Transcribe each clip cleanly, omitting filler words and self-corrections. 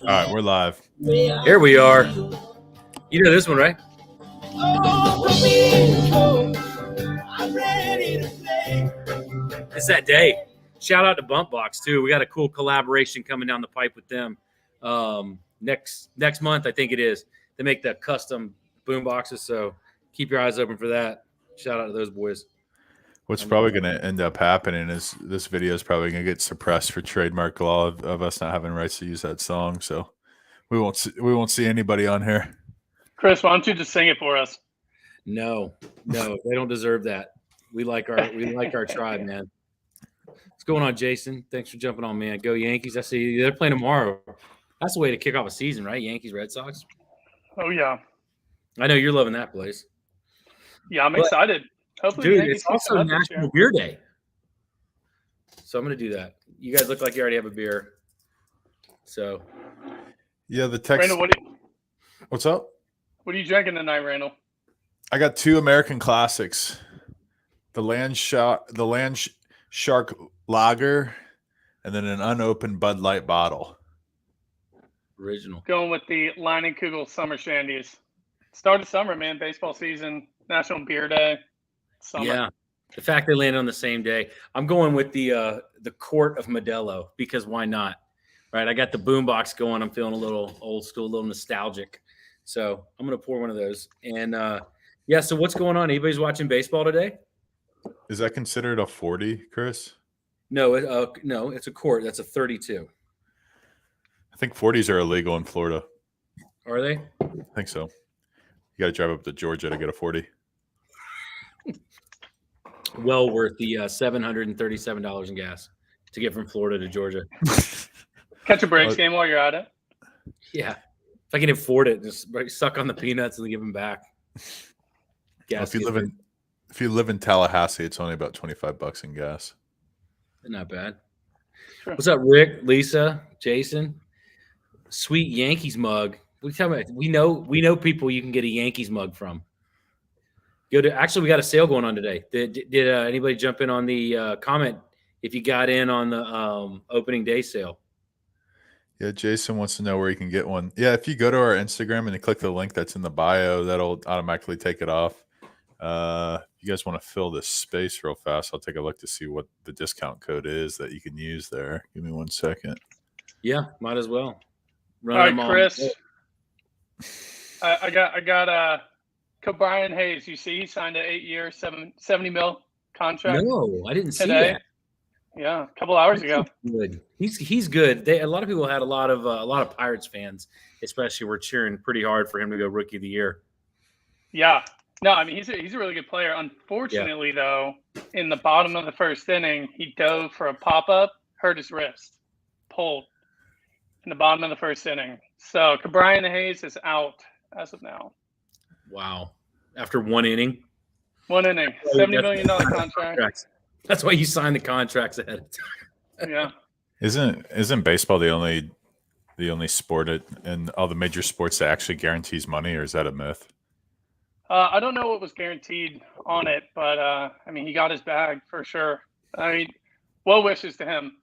All right, we're live. Here we are. You know this one, right? It's that day. Shout out to Bumpbox too. We got a cool collaboration coming down the pipe with them. Next month, I think it is. They make the custom boom boxes, so keep your eyes open for that. Shout out to those boys. What's probably going to end up happening is this video is probably going to get suppressed for trademark law of us not having rights to use that song. So we won't see anybody on here. Chris, why don't you just sing it for us? No, they don't deserve that. We like our tribe, man. What's going on, Jason? Thanks for jumping on, man. Go Yankees! I see you. They're playing tomorrow. That's the way to kick off a season, right? Yankees, Red Sox. Oh yeah. I know you're loving that place. Yeah, I'm excited. Hopefully, dude, it's also National Beer Day. So I'm going to do that. You guys look like you already have a beer. So. Yeah, the text. Randall, what's up? What are you drinking tonight, Randall? I got 2 American classics. The Land Shark Lager, and then an unopened Bud Light bottle. Original. Going with the Leinenkugel Summer Shandies. Start of summer, man. Baseball season, National Beer Day. Summer. Yeah. The fact they landed on the same day. I'm going with the Court of Modelo because why not? Right. I got the boombox going. I'm feeling a little old school, a little nostalgic. So I'm going to pour one of those. And yeah, so what's going on? Anybody's watching baseball today? Is that considered a 40, Chris? No, no, it's a quart. That's a 32. I think 40s are illegal in Florida. Are they? I think so. You got to drive up to Georgia to get a 40. Well worth the $737 in gas to get from Florida to Georgia. Catch a Braves game while you're at it. Yeah. If I can afford it, just suck on the peanuts and give them back. Gas. Well, if you live in Tallahassee, it's only about $25 in gas. Not bad. Sure. What's up, Rick, Lisa, Jason? Sweet Yankees mug. We know people you can get a Yankees mug from. Actually, we got a sale going on today. Did anybody jump in on the comment if you got in on the opening day sale? Yeah, Jason wants to know where you can get one. Yeah, if you go to our Instagram and you click the link that's in the bio, that'll automatically take it off. If you guys want to fill this space real fast, I'll take a look to see what the discount code is that you can use there. Give me 1 second. Yeah, might as well. All right, Chris. I got Ke'Bryan Hayes. You see, he signed an 8-year, $70 million contract. No, I didn't see today. that. Yeah, a couple hours ago. Good. He's good. A lot of people had a lot of Pirates fans, especially were cheering pretty hard for him to go Rookie of the Year. Yeah. No, I mean he's a really good player. Unfortunately, though, in the bottom of the first inning, he dove for a pop-up, hurt his wrist, pulled in the bottom of the first inning. So Ke'Bryan Hayes is out as of now. Wow! After 1 inning. 1 inning, $70 million contract. That's why you sign the contracts ahead of time. Yeah. Isn't baseball the only sport in all the major sports that actually guarantees money, or is that a myth? I don't know what was guaranteed on it, but I mean, he got his bag for sure. I mean, well wishes to him.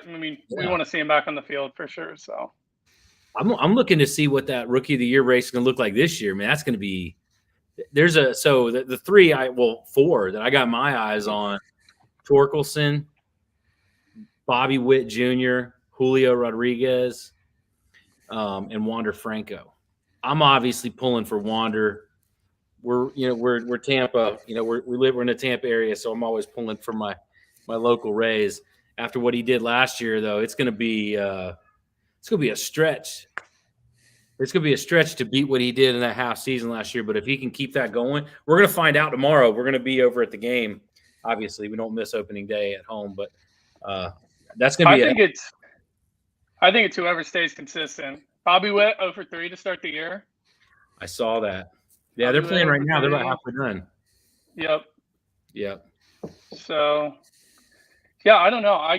We want to see him back on the field for sure. So, I'm looking to see what that Rookie of the Year race is going to look like this year, man. That's going to be. There's the 4 that I got my eyes on: Torkelson, Bobby Witt Jr., Julio Rodriguez, and Wander Franco. I'm obviously pulling for Wander. We're Tampa. We're in the Tampa area, so I'm always pulling for my local Rays. After what he did last year, though, it's going to be a stretch. It's going to be a stretch to beat what he did in that half season last year. But if he can keep that going, we're going to find out tomorrow. We're going to be over at the game. Obviously, we don't miss opening day at home, but that's going to be. I think it's whoever stays consistent. Bobby Witt 0 for 3 to start the year. I saw that. Yeah, they're playing right now. They're about halfway done. Yep. So, yeah, I don't know. I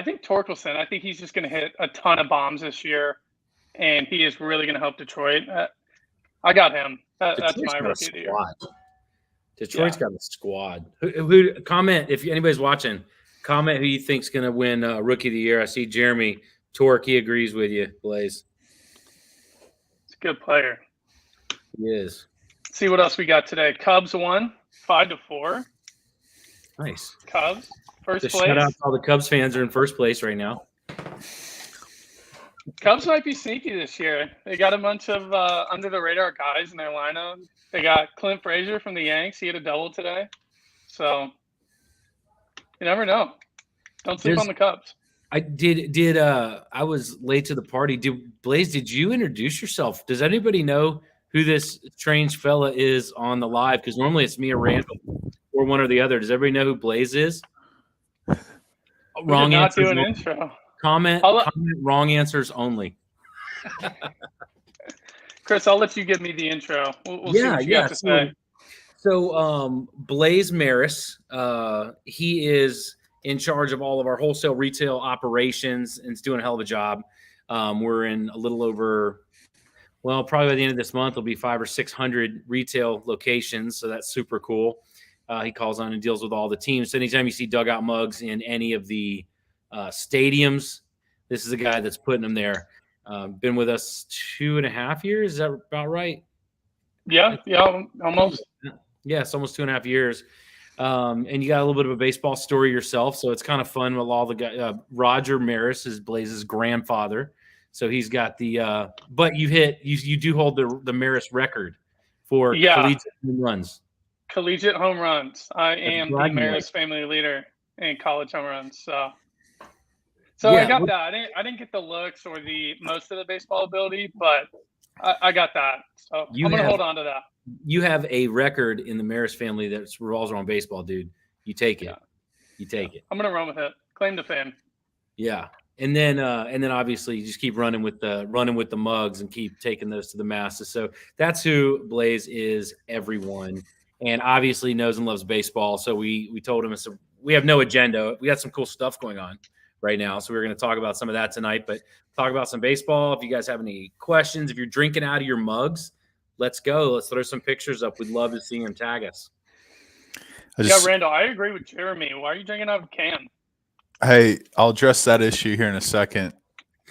think Torkelson. I think he's just going to hit a ton of bombs this year, and he is really going to help Detroit. I got him. That's my rookie of the year. Detroit's got a squad. Who comment if anybody's watching? Comment who you think's going to win Rookie of the Year. I see Jeremy Torque, he agrees with you, Blaze. He's a good player. He is. See what else we got today. Cubs won 5-4. Nice. Cubs first Just place. shout out to all the Cubs fans are in first place right now. Cubs might be sneaky this year. They got a bunch of under the radar guys in their lineup. They got Clint Frazier from the Yanks. He had a double today. So you never know. Don't sleep on the Cubs. I was late to the party. Blaze, did you introduce yourself? Does anybody know who this strange fella is on the live? Because normally it's me or Randall or one or the other. Does everybody know who Blaze is? Wrong answer. Not do an intro. Comment, wrong answers only. Chris, I'll let you give me the intro. We'll see what you have to say. So Blaze Maris, he is in charge of all of our wholesale retail operations and is doing a hell of a job. We're in a little over, well, probably by the end of this month, it'll be 500 or 600 retail locations. So that's super cool. He calls on and deals with all the teams. So anytime you see dugout mugs in any of the stadiums, this is a guy that's putting them there. Been with us 2.5 years. Is that about right? Yeah, almost. Yes, almost 2.5 years. And you got a little bit of a baseball story yourself, so it's kind of fun with all the guys. Roger Maris is Blaze's grandfather, so he's got the. But you do hold the Maris record for collegiate home runs. Collegiate home runs. I am the Maris family leader in college home runs. So I got that. I didn't get the looks or the most of the baseball ability, but I got that. So I'm gonna hold on to that. You have a record in the Maris family that revolves around baseball, dude. You take it. Yeah. You take it. I'm gonna run with it. Claim to fame. Yeah. And then obviously you just keep running with the mugs and keep taking those to the masses. So that's who Blaze is, everyone. And obviously knows and loves baseball. So we told him we have no agenda. We got some cool stuff going on right now. So we're going to talk about some of that tonight, but talk about some baseball. If you guys have any questions, if you're drinking out of your mugs, let's go. Let's throw some pictures up. We'd love to see them tag us. Randall, I agree with Jeremy. Why are you drinking out of a can? Hey, I'll address that issue here in a second.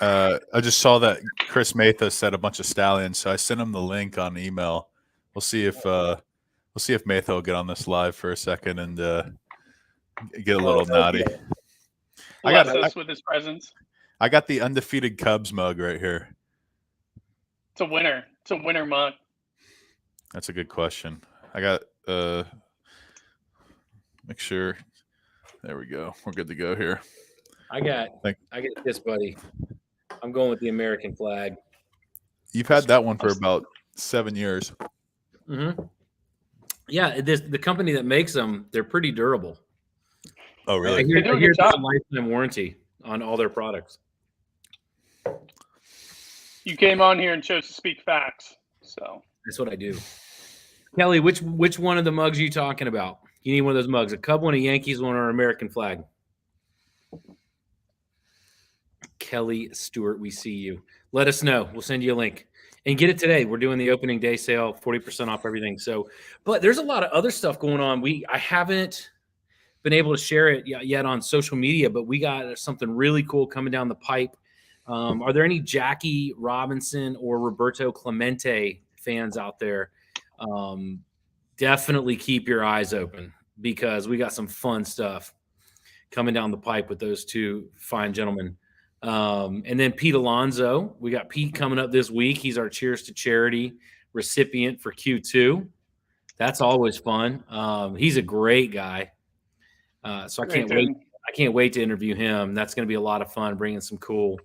I just saw that Chris Matha said a bunch of stallions, so I sent him the link on email. We'll see if Matha will get on this live for a second and get a little naughty. I got us with his presence. I got the undefeated Cubs mug right here. It's a winner. It's a winner mug. That's a good question. I got make sure. There we go. We're good to go here. I got this, buddy. I'm going with the American flag. You've had that one for about 7 years. Mm-hmm. Yeah, the company that makes them, they're pretty durable. Oh, really? I hear there's a lifetime warranty on all their products. You came on here and chose to speak facts, so that's what I do. Kelly, which one of the mugs are you talking about? You need one of those mugs, a Cub one, a Yankees one, or an American flag. Kelly Stewart, we see you. Let us know. We'll send you a link. And get it today. We're doing the opening day sale, 40% off everything. So, but there's a lot of other stuff going on. I haven't been able to share it yet on social media, but we got something really cool coming down the pipe. Are there any Jackie Robinson or Roberto Clemente fans out there? Definitely keep your eyes open because we got some fun stuff coming down the pipe with those two fine gentlemen. And then Pete Alonso, we got Pete coming up this week. He's our Cheers to Charity recipient for Q2. That's always fun. He's a great guy. So I can't wait to interview him. That's going to be a lot of fun, bringing some cool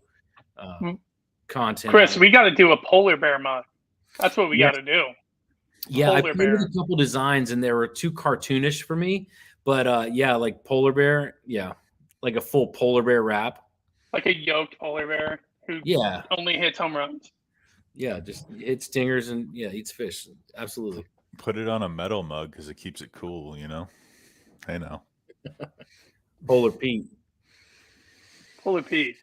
content. Chris, we got to do a polar bear mug. That's what we got to do. Yeah, I played with a couple designs and they were too cartoonish for me. But like polar bear, like a full polar bear wrap. Like a yoked polar bear who only hits home runs. Yeah, just hits stingers and eats fish. Absolutely. Put it on a metal mug because it keeps it cool, you know? I know. Polar Pete. Polar Pete.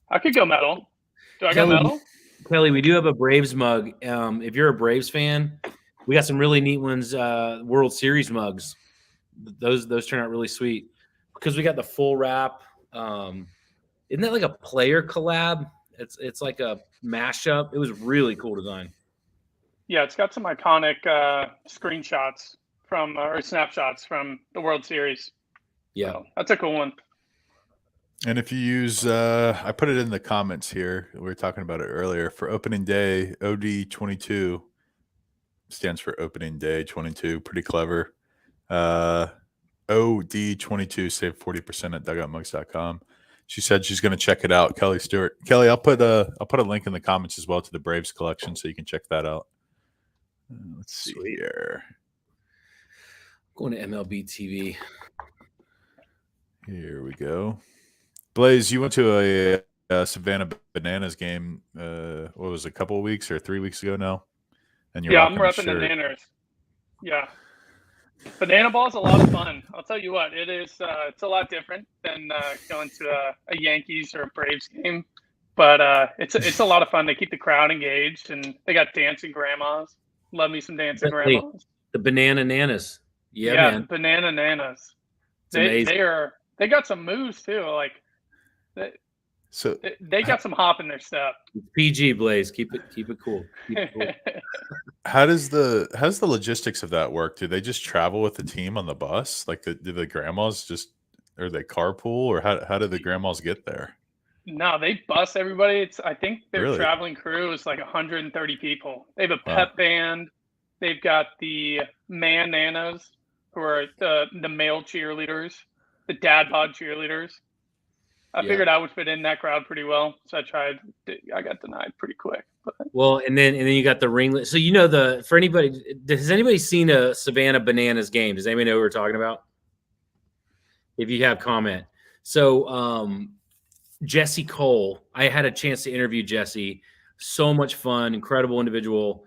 I could go metal. Do I go metal? Kelly, we do have a Braves mug. If you're a Braves fan, we got some really neat ones, World Series mugs. Those turn out really sweet because we got the full wrap. Isn't that like a player collab? It's like a mashup. It was really cool design. Yeah, it's got some iconic screenshots from or snapshots from the World Series. Yeah, so that's a cool one. And if you use, I put it in the comments here. We were talking about it earlier. For opening day, OD22 stands for opening day 22. Pretty clever. OD22 saved 40% at dugoutmugs.com. She said she's going to check it out. Kelly Stewart. Kelly, I'll put a link in the comments as well to the Braves collection so you can check that out. Let's see here. Going to MLB TV. Here we go. Blaze, you went to a Savannah Bananas game. What was it, a couple of weeks or 3 weeks ago now? And you're I'm repping the Nanners. Yeah, banana ball is a lot of fun. I'll tell you what, it is. It's a lot different than going to a Yankees or a Braves game, but it's a lot of fun. They keep the crowd engaged, and they got dancing grandmas. Love me some dancing grandmas. The banana nanas. Yeah, man. Banana nanas. They got some moves too. Like. They got some hop in their step. PG, Blaze. Keep it cool. Keep it cool. How does the logistics of that work? Do they just travel with the team on the bus? Like, do the grandmas or they carpool, or how do the grandmas get there? No, they bus everybody. I think their traveling crew is like 130 people. They have a pep band. They've got the man nanas, who are the male cheerleaders, the dad bod cheerleaders. I figured I would fit in that crowd pretty well, so I tried. I got denied pretty quick. But. Well, and then you got the ringlet. So for anybody, has anybody seen a Savannah Bananas game? Does anybody know what we're talking about? If you have, comment. So Jesse Cole, I had a chance to interview Jesse. So much fun, incredible individual.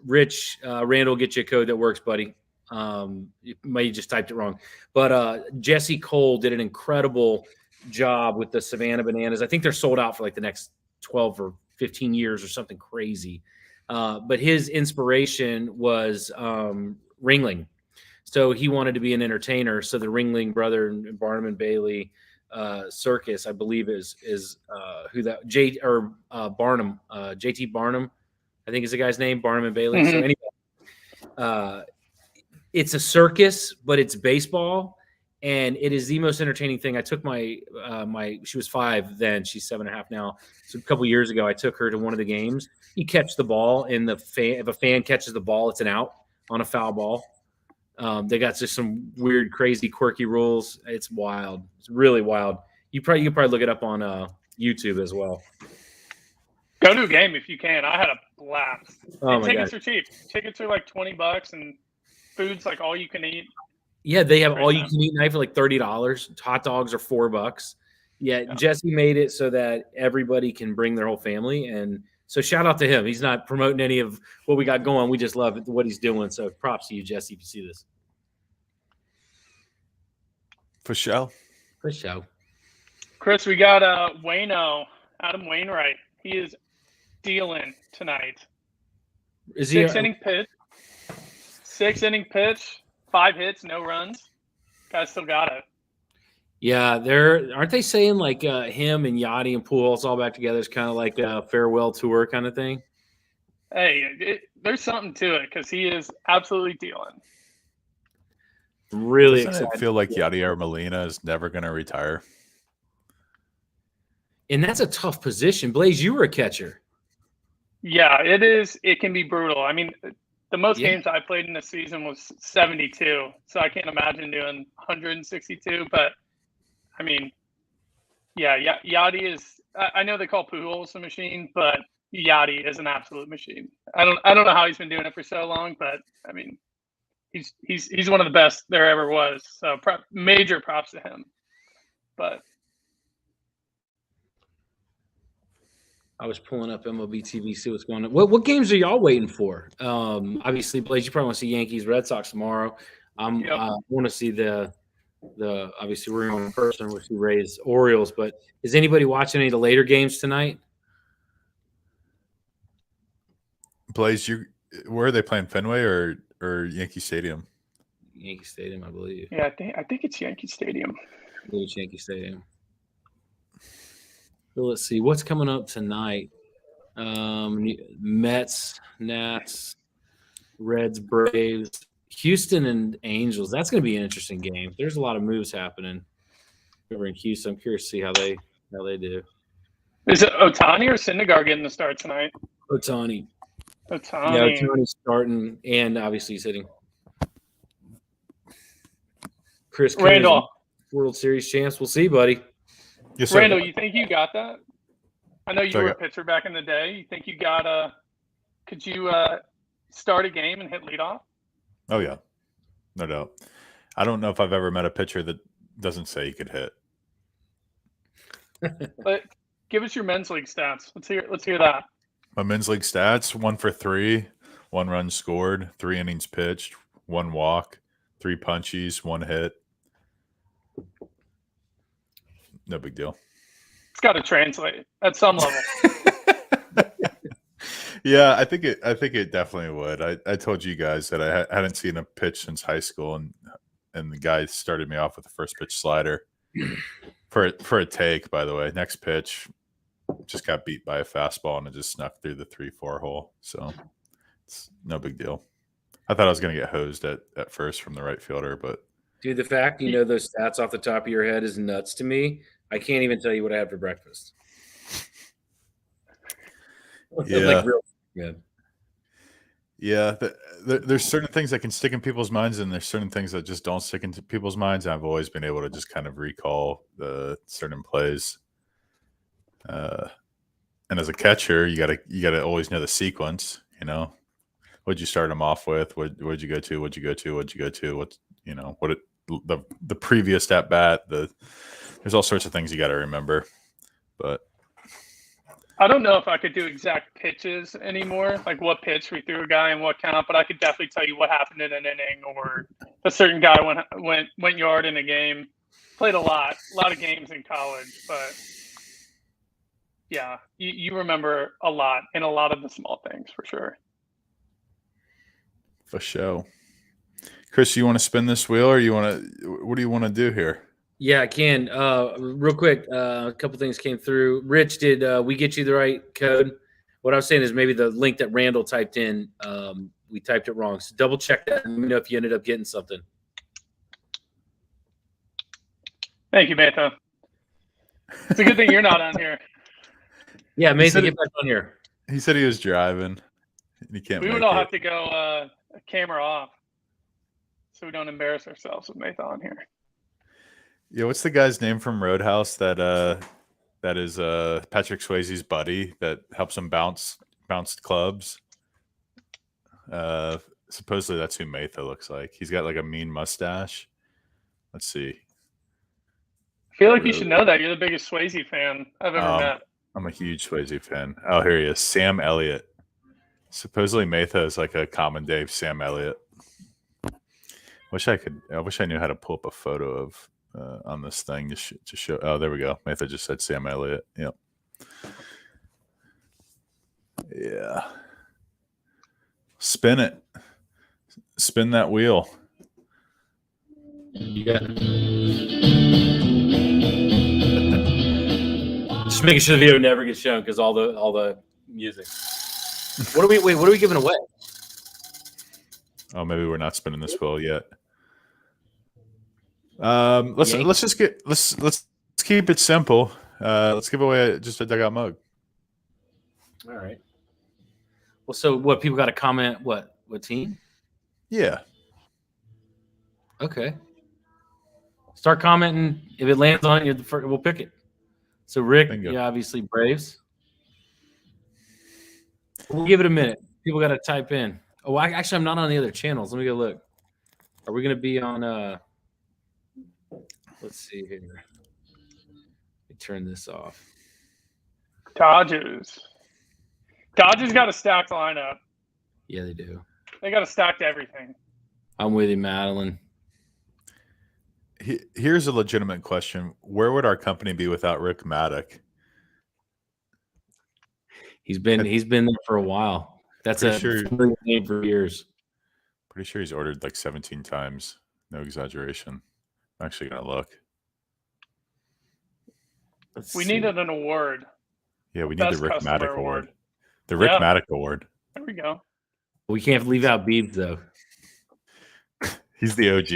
Rich Randall, get you a code that works, buddy. You might have just typed it wrong, but Jesse Cole did an incredible job with the Savannah Bananas. I think they're sold out for like the next 12 or 15 years or something crazy. But his inspiration was Ringling. So he wanted to be an entertainer. So the Ringling brother and Barnum and Bailey circus, I believe is who that Barnum, JT Barnum, I think is the guy's name, Barnum and Bailey. Mm-hmm. So anyway, it's a circus, but it's baseball. And it is the most entertaining thing. I took she was 5 then, she's 7.5 now. So a couple years ago, I took her to one of the games. You catch the ball, and if a fan catches the ball, it's an out on a foul ball. They got just some weird, crazy, quirky rules. It's wild. It's really wild. You could probably look it up on YouTube as well. Go to a game if you can. I had a blast. Oh, tickets are cheap. Tickets are like $20, and food's like all you can eat. Yeah, they have all you can eat night for like $30. Hot dogs are $4. Yeah, Jesse made it so that everybody can bring their whole family. And so shout out to him. He's not promoting any of what we got going. We just love what he's doing. So props to you, Jesse, if you see this. For sure. Chris, we got Adam Wainwright. He is dealing tonight. Is he 6-inning pitch? 6-inning pitch. 5 hits, no runs. Guys still got it. Yeah, aren't they saying like him and Yachty and Pujols all back together is kind of like a farewell tour kind of thing? Hey, there's something to it because he is absolutely dealing. Really excited. I feel like Yadier Molina is never going to retire. And that's a tough position. Blaze, you were a catcher. Yeah, it is. It can be brutal. I mean, the most games I played in the season was 72, so I can't imagine doing 162. But I mean, Yachty is. I know they call Pujols a machine, but Yachty is an absolute machine. I don't know how he's been doing it for so long, but I mean, he's one of the best there ever was. So major props to him. But I was pulling up MLB TV, see what's going on. What games are y'all waiting for? Obviously, Blaze, you probably want to see Yankees, Red Sox tomorrow. I want to see the obviously we're going in person. We'll see Rays, Orioles. But is anybody watching any of the later games tonight? Blaze, where are they playing? Fenway or Yankee Stadium? Yankee Stadium, I believe. Yeah, I think it's Yankee Stadium. I believe it's Yankee Stadium. So let's see what's coming up tonight. Mets, Nats, Reds, Braves, Houston, and Angels. That's going to be an interesting game. There's a lot of moves happening over in Houston. I'm curious to see how they do. Is it Ohtani or Syndergaard getting the start tonight? Ohtani. Yeah, Ohtani's starting, and obviously he's hitting. Chris Randall, World Series champs. We'll see, buddy. Yes, sir. Randall, you think you got that? I know you were a pitcher back in the day. You think you got could you start a game and hit leadoff? Oh, yeah. No doubt. I don't know if I've ever met a pitcher that doesn't say he could hit. But give us your men's league stats. Let's hear that. My men's league stats: 1 for 3, 1 run scored, 3 innings pitched, 1 walk, 3 punchies, 1 hit. No big deal. It's got to translate at some level. Yeah, I think it definitely would. I told you guys that I hadn't seen a pitch since high school, and the guy started me off with the first pitch slider for a take. By the way, next pitch just got beat by a fastball and it just snuck through the 3-4 hole. So it's no big deal. I thought I was going to get hosed at first from the right fielder, but dude, the fact you know those stats off the top of your head is nuts to me. I can't even tell you what I had for breakfast. Yeah. Like real good. Yeah, there's certain things that can stick in people's minds, and there's certain things that just don't stick into people's minds. I've always been able to just kind of recall the certain plays. And as a catcher, you gotta always know the sequence. You know, what'd you start them off with? What'd you go to? What'd you go to? What'd you go to? The previous at bat. There's all sorts of things you got to remember, but. I don't know if I could do exact pitches anymore, like what pitch we threw a guy and what count, but I could definitely tell you what happened in an inning, or a certain guy went yard in a game. Played a lot of games in college, but yeah, you remember a lot and a lot of the small things for sure. For sure. Chris, you want to spin this wheel, or what do you want to do here? Yeah, I can. Real quick, a couple things came through. Rich, did we get you the right code? What I was saying is maybe the link that Randall typed in, we typed it wrong. So double check that and let me know if you ended up getting something. Thank you, Matha. It's a good thing you're not on here. Yeah, Matha, get back on here. He said he was driving. He can't. We would all have to go camera off, so we don't embarrass ourselves with Matha on here. Yeah, what's the guy's name from Roadhouse that is Patrick Swayze's buddy that helps him bounce clubs? Supposedly that's who Matha looks like. He's got like a mean mustache. Let's see. I feel like you should know that. You're the biggest Swayze fan I've ever met. I'm a huge Swayze fan. Oh, here he is. Sam Elliott. Supposedly Matha is like a common day Sam Elliott. I wish I knew how to pull up a photo of on this thing to show. Oh, there we go. Matha just said Sam Elliott. Yep. Yeah. Spin it. Spin that wheel. You got it. Just making sure the video never gets shown because all the music. What are we giving away? Oh, maybe we're not spinning this wheel yet. Let's keep it simple. Let's give away just a dugout mug. All right. Well, so what? People got to comment. What team? Yeah. Okay. Start commenting. If it lands on you, we'll pick it. So Rick, yeah, obviously Braves. We'll give it a minute. People got to type in. Oh, actually, I'm not on the other channels. Let me go look. Are we going to be on? Let's see here. Let me turn this off. Dodgers got a stacked lineup. Yeah, they do. They got a stacked everything. I'm with you, Madeline. Here's a legitimate question. Where would our company be without Rick Maddock? He's been there for a while. That's a name for years. Pretty sure he's ordered like 17 times. No exaggeration. I'm actually going to look. We needed an award. Yeah, we need the Best Rick customer Maddock award. award. The Rick Maddock award. There we go. We can't leave out Beebs though. He's the OG.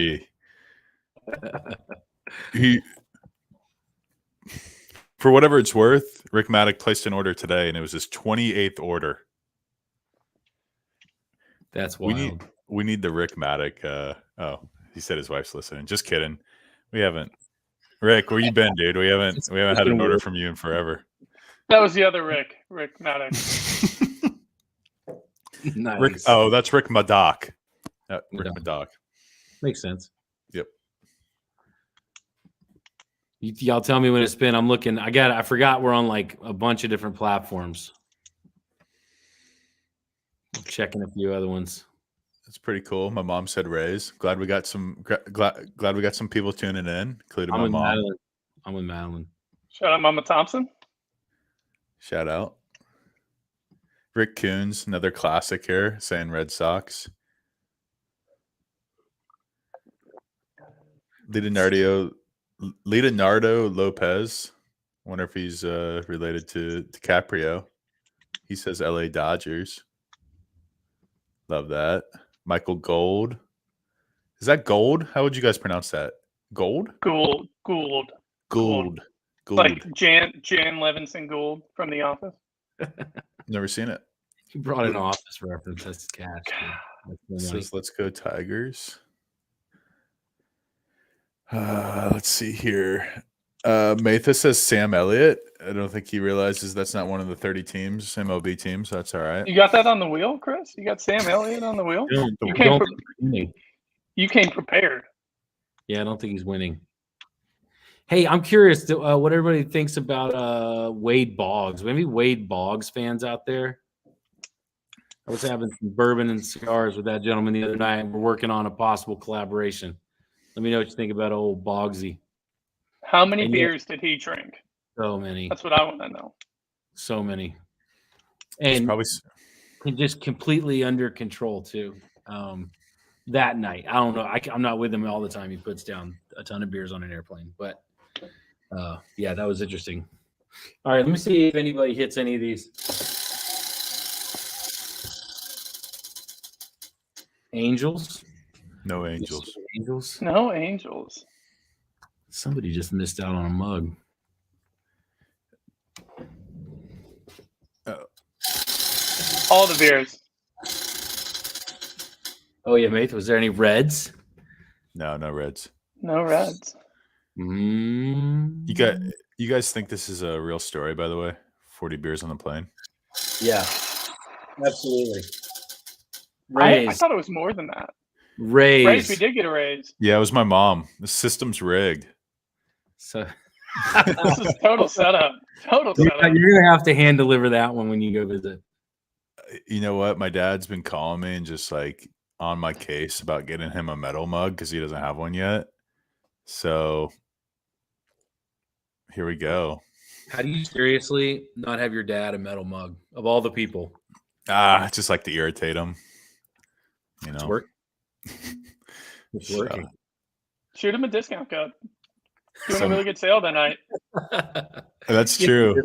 He, for whatever it's worth, Rick Maddock placed an order today, and it was his 28th order. That's wild. We need the Rick Maddock. Oh, he said his wife's listening. Just kidding. We haven't. Rick, where you been, dude? We haven't had an order from you in forever. That was the other Rick Maddock. Nice. Rick, oh, that's Rick Maddock. Rick Maddock. Makes sense. Yep. Y'all tell me when it's been. I'm looking. I forgot we're on like a bunch of different platforms. I'm checking a few other ones. That's pretty cool. My mom said raise. Glad we got some. Glad we got some people tuning in, including my mom. Madeline. I'm with Madeline. Shout out Mama Thompson. Shout out. Rick Coons, another classic here, saying Red Sox. Leonardo Lopez. I wonder if he's related to DiCaprio. He says LA Dodgers. Love that. Michael Gold. Is that Gold? How would you guys pronounce that? Gold? Gould. Like Jan Levinson Gould from The Office. Never seen it. He brought an Office reference. That's catch. Says, let's go Tigers. Let's see here. Mathis says Sam Elliott. I don't think he realizes that's not one of the 30 teams, MLB teams. So that's all right. You got that on the wheel, Chris? You got Sam Elliott on the wheel? You came prepared. Yeah, I don't think he's winning. Hey, I'm curious what everybody thinks about Wade Boggs. Maybe Wade Boggs fans out there. I was having some bourbon and cigars with that gentleman the other night. We're working on a possible collaboration. Let me know what you think about old Boggsy. How many beers did he drink? So many. That's what I want to know. So many. And probably just completely under control, too. That night. I don't know. I'm not with him all the time. He puts down a ton of beers on an airplane. But, yeah, that was interesting. All right, let me see if anybody hits any of these. Angels? No Angels. Angels? No Angels. Somebody just missed out on a mug. All the beers. Oh, yeah, mate. Was there any Reds? No Reds. No Reds. You guys think this is a real story, by the way? 40 beers on the plane? Yeah. Absolutely. I thought it was more than that. Raise. We did get a raise. Yeah, it was my mom. The system's rigged. So this is total setup. Total setup. You're gonna have to hand deliver that one when you go visit. You know what? My dad's been calling me and just like on my case about getting him a metal mug because he doesn't have one yet. So here we go. How do you seriously not have your dad a metal mug of all the people? I just like to irritate him. You know, it's working. Shoot him a discount code. Doing a really good sale that night. That's true.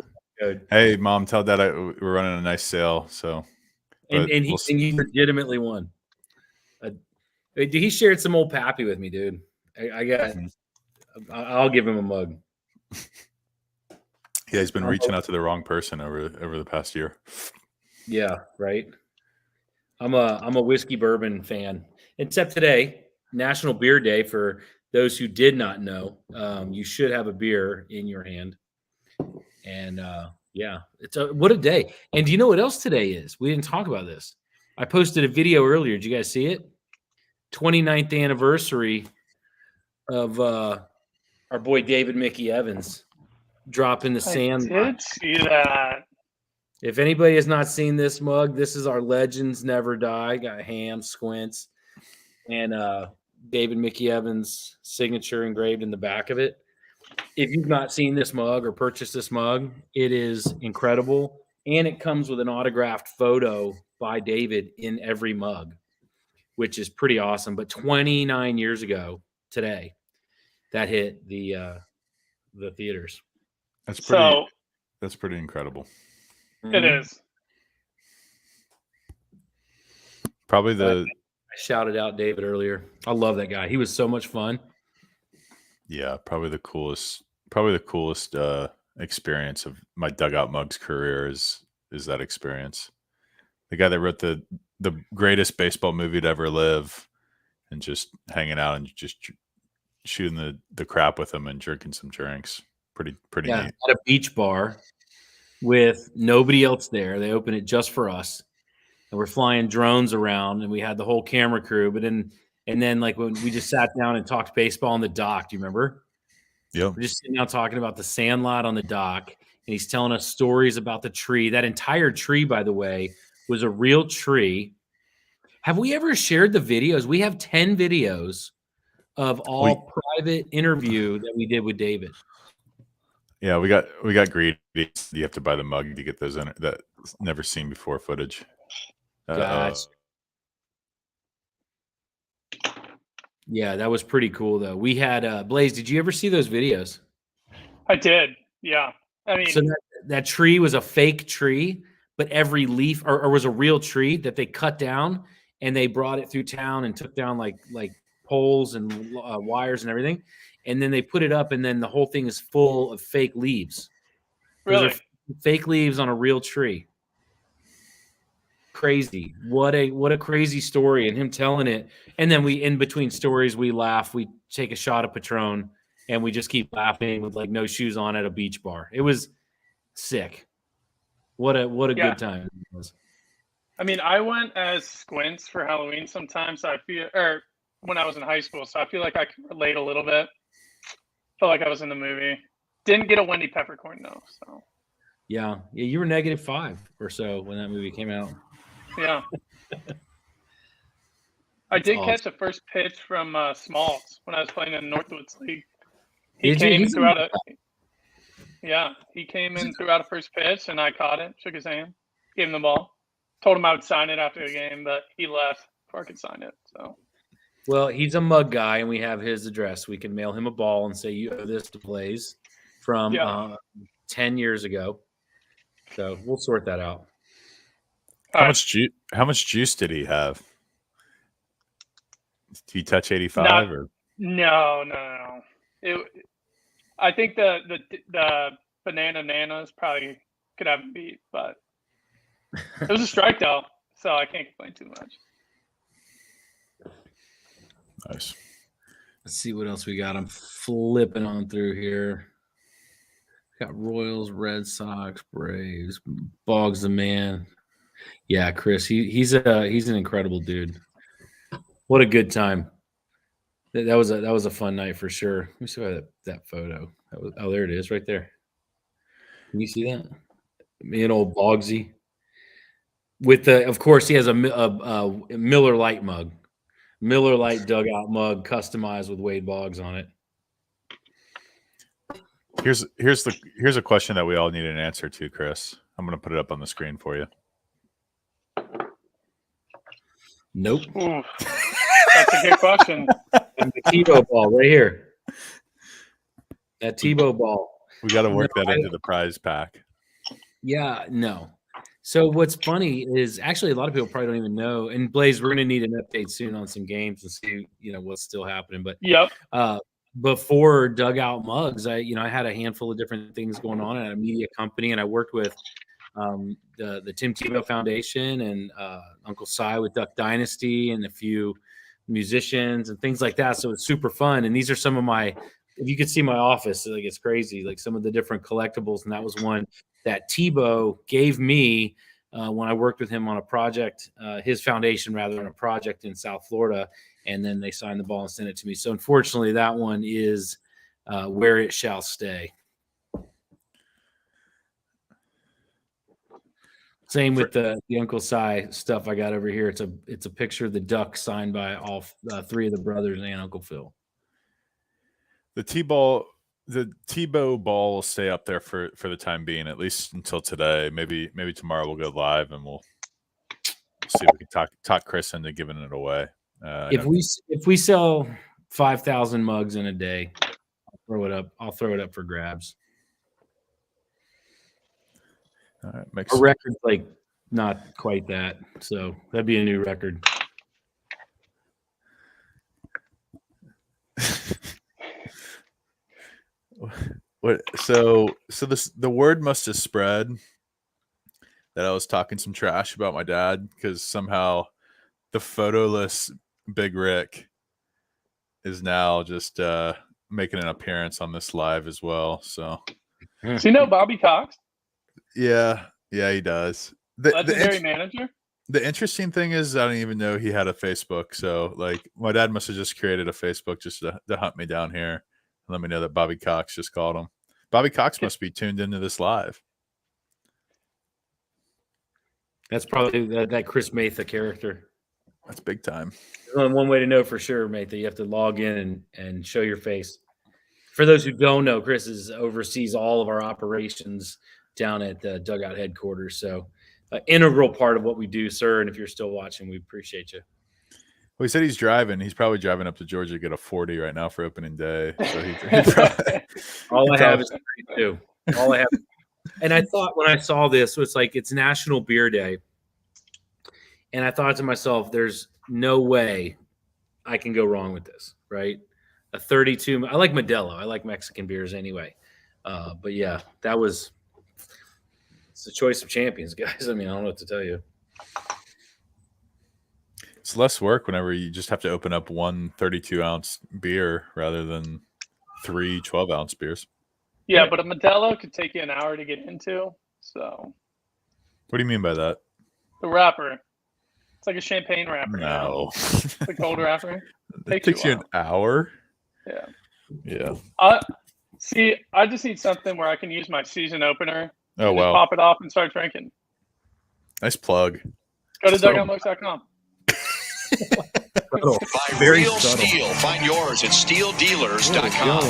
Hey, Mom, tell Dad we're running a nice sale. So, and he legitimately won. He shared some old Pappy with me, dude. I'll give him a mug. Yeah, he's been reaching out to the wrong person over the past year. Yeah, right. I'm a whiskey bourbon fan. Except today, National Beer Day. For those who did not know, you should have a beer in your hand. And yeah, what a day. And do you know what else today is? We didn't talk about this. I posted a video earlier. Did you guys see it? 29th anniversary of our boy David Mickey Evans dropping the sand. I did see that. If anybody has not seen this mug, this is our Legends Never Die. Got ham, squints, and David Mickey Evans' signature engraved in the back of it. If you've not seen this mug or purchased this mug, it is incredible. And it comes with an autographed photo by David in every mug, which is pretty awesome. But 29 years ago today, that hit the theaters. That's pretty incredible. It is. Probably I shouted out David earlier. I love that guy. He was so much fun. Yeah, probably the coolest experience of my Dugout Mugs career is that experience. The guy that wrote the greatest baseball movie to ever live, and just hanging out and just shooting the crap with him and drinking some drinks. Pretty neat. At a beach bar with nobody else there. They opened it just for us. And we're flying drones around, and we had the whole camera crew. But then like when we just sat down and talked baseball on the dock, do you remember? Yep. We're just sitting down talking about the Sandlot on the dock, and he's telling us stories about the tree. That entire tree, by the way, was a real tree. Have we ever shared the videos? We have 10 videos of all private interview that we did with David. Yeah, we got greedy. You have to buy the mug to get those in that never seen before footage. Yeah, that was pretty cool though. We had Blaze. Did you ever see those videos? I did. Yeah. I mean, so that tree was a fake tree, but every leaf or was a real tree that they cut down, and they brought it through town and took down like poles and wires and everything, and then they put it up, and then the whole thing is full of fake leaves. Really? Those are fake leaves on a real tree. Crazy. What a crazy story, and him telling it. And then in between stories, we laugh, we take a shot of Patron, and we just keep laughing with like no shoes on at a beach bar. It was sick. What a good time it was. I mean, I went as Squints for Halloween sometimes. Or when I was in high school, so I feel like I can relate a little bit. Felt like I was in the movie. Didn't get a Wendy Peppercorn though. So yeah, you were -5 or so when that movie came out. Yeah. I did catch a first pitch from Smalls when I was playing in Northwoods League. He came in throughout a first pitch, and I caught it, shook his hand, gave him the ball, told him I would sign it after the game, but he left before I could sign it. So, well, he's a mug guy, and we have his address. We can mail him a ball and say, you owe this to Blaze from 10 years ago. So we'll sort that out. How much juice did he have? Did he touch 85 or? No. I think the banana nanas probably could have him beat, but it was a strike though, so I can't complain too much. Nice. Let's see what else we got. I'm flipping on through here. Got Royals, Red Sox, Braves, Boggs the man. Yeah, Chris, he's an incredible dude. What a good time. That was a fun night for sure. Let me see that photo. There it is, right there. Can you see that? Me and old Boggsy. Of course, he has a Miller Lite mug, Miller Lite dugout mug, customized with Wade Boggs on it. Here's a question that we all need an answer to, Chris. I'm going to put it up on the screen for you. Nope. Ooh, that's a good question. And the Tebow ball right here. That Tebow ball. We got to work that into the prize pack. Yeah, no. So what's funny is actually a lot of people probably don't even know. And Blaze, we're going to need an update soon on some games and see what's still happening. But before Dugout Mugs, I had a handful of different things going on at a media company, and I worked with the Tim Tebow Foundation and Uncle Cy with Duck Dynasty and a few musicians and things like that. So it's super fun. And these are some of my, if you could see my office, like it's crazy, like some of the different collectibles. And that was one that Tebow gave me when I worked with him on a project, his foundation rather than a project in South Florida. And then they signed the ball and sent it to me. So unfortunately, that one is where it shall stay. Same with the Uncle Cy stuff I got over here. It's a picture of the duck signed by all three of the brothers and Uncle Phil. The Tebow ball will stay up there for the time being, at least until today. Maybe tomorrow we'll go live and we'll see if we can talk Chris into giving it away. If we sell 5,000 mugs in a day, I'll throw it up for grabs. All right, makes Our record's like not quite that, so that'd be a new record. What? So the word must have spread that I was talking some trash about my dad because somehow the photoless Big Rick is now just making an appearance on this live as well. So, do you know Bobby Cox? Yeah, he does. Legendary manager. The interesting thing is I don't even know he had a Facebook. So, like, my dad must have just created a Facebook just to hunt me down here and let me know that Bobby Cox just called him. Bobby Cox must be tuned into this live. That's probably that Chris Matha character. That's big time. There's one way to know for sure, Matha. You have to log in and show your face. For those who don't know, Chris oversees all of our operations down at the Dugout headquarters. So, integral part of what we do, sir. And if you're still watching, we appreciate you. Well, he said he's driving. He's probably driving up to Georgia to get a 40 right now for opening day. So he probably, all I have is 32. All I have. And I thought when I saw this, it's like it's National Beer Day. And I thought to myself, there's no way I can go wrong with this, right? A 32. I like Modelo. I like Mexican beers anyway. But yeah, it's the choice of champions, guys. I mean, I don't know what to tell you. It's less work whenever you just have to open up one 32-ounce beer rather than 3 12-ounce beers. Yeah, but a Modelo could take you an hour to get into. So, what do you mean by that? The wrapper. It's like a champagne wrapper. No. The cold wrapper. It takes you an hour? Yeah. Yeah. See, I just need something where I can use my season opener. Oh, wow. Pop it off and start drinking. Nice plug. Go to dugoutmugs.com. Buy real steel. Find yours at steeldealers.com.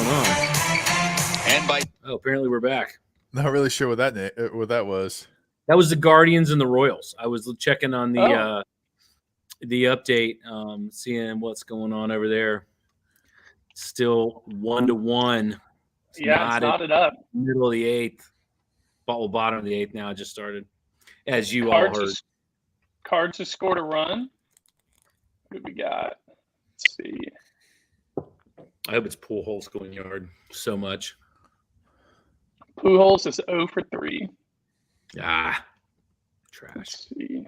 Apparently we're back. Not really sure what that was. That was the Guardians and the Royals. I was checking on the update, seeing what's going on over there. Still 1-1. Yeah, it's knotted up. Middle of the 8th. Bottom of the 8th now. It just started. As you all heard. Cards has scored a run. What do we got? Let's see. I hope it's Pujols going yard so much. Pujols is 0 for 3. Trash. Let's see.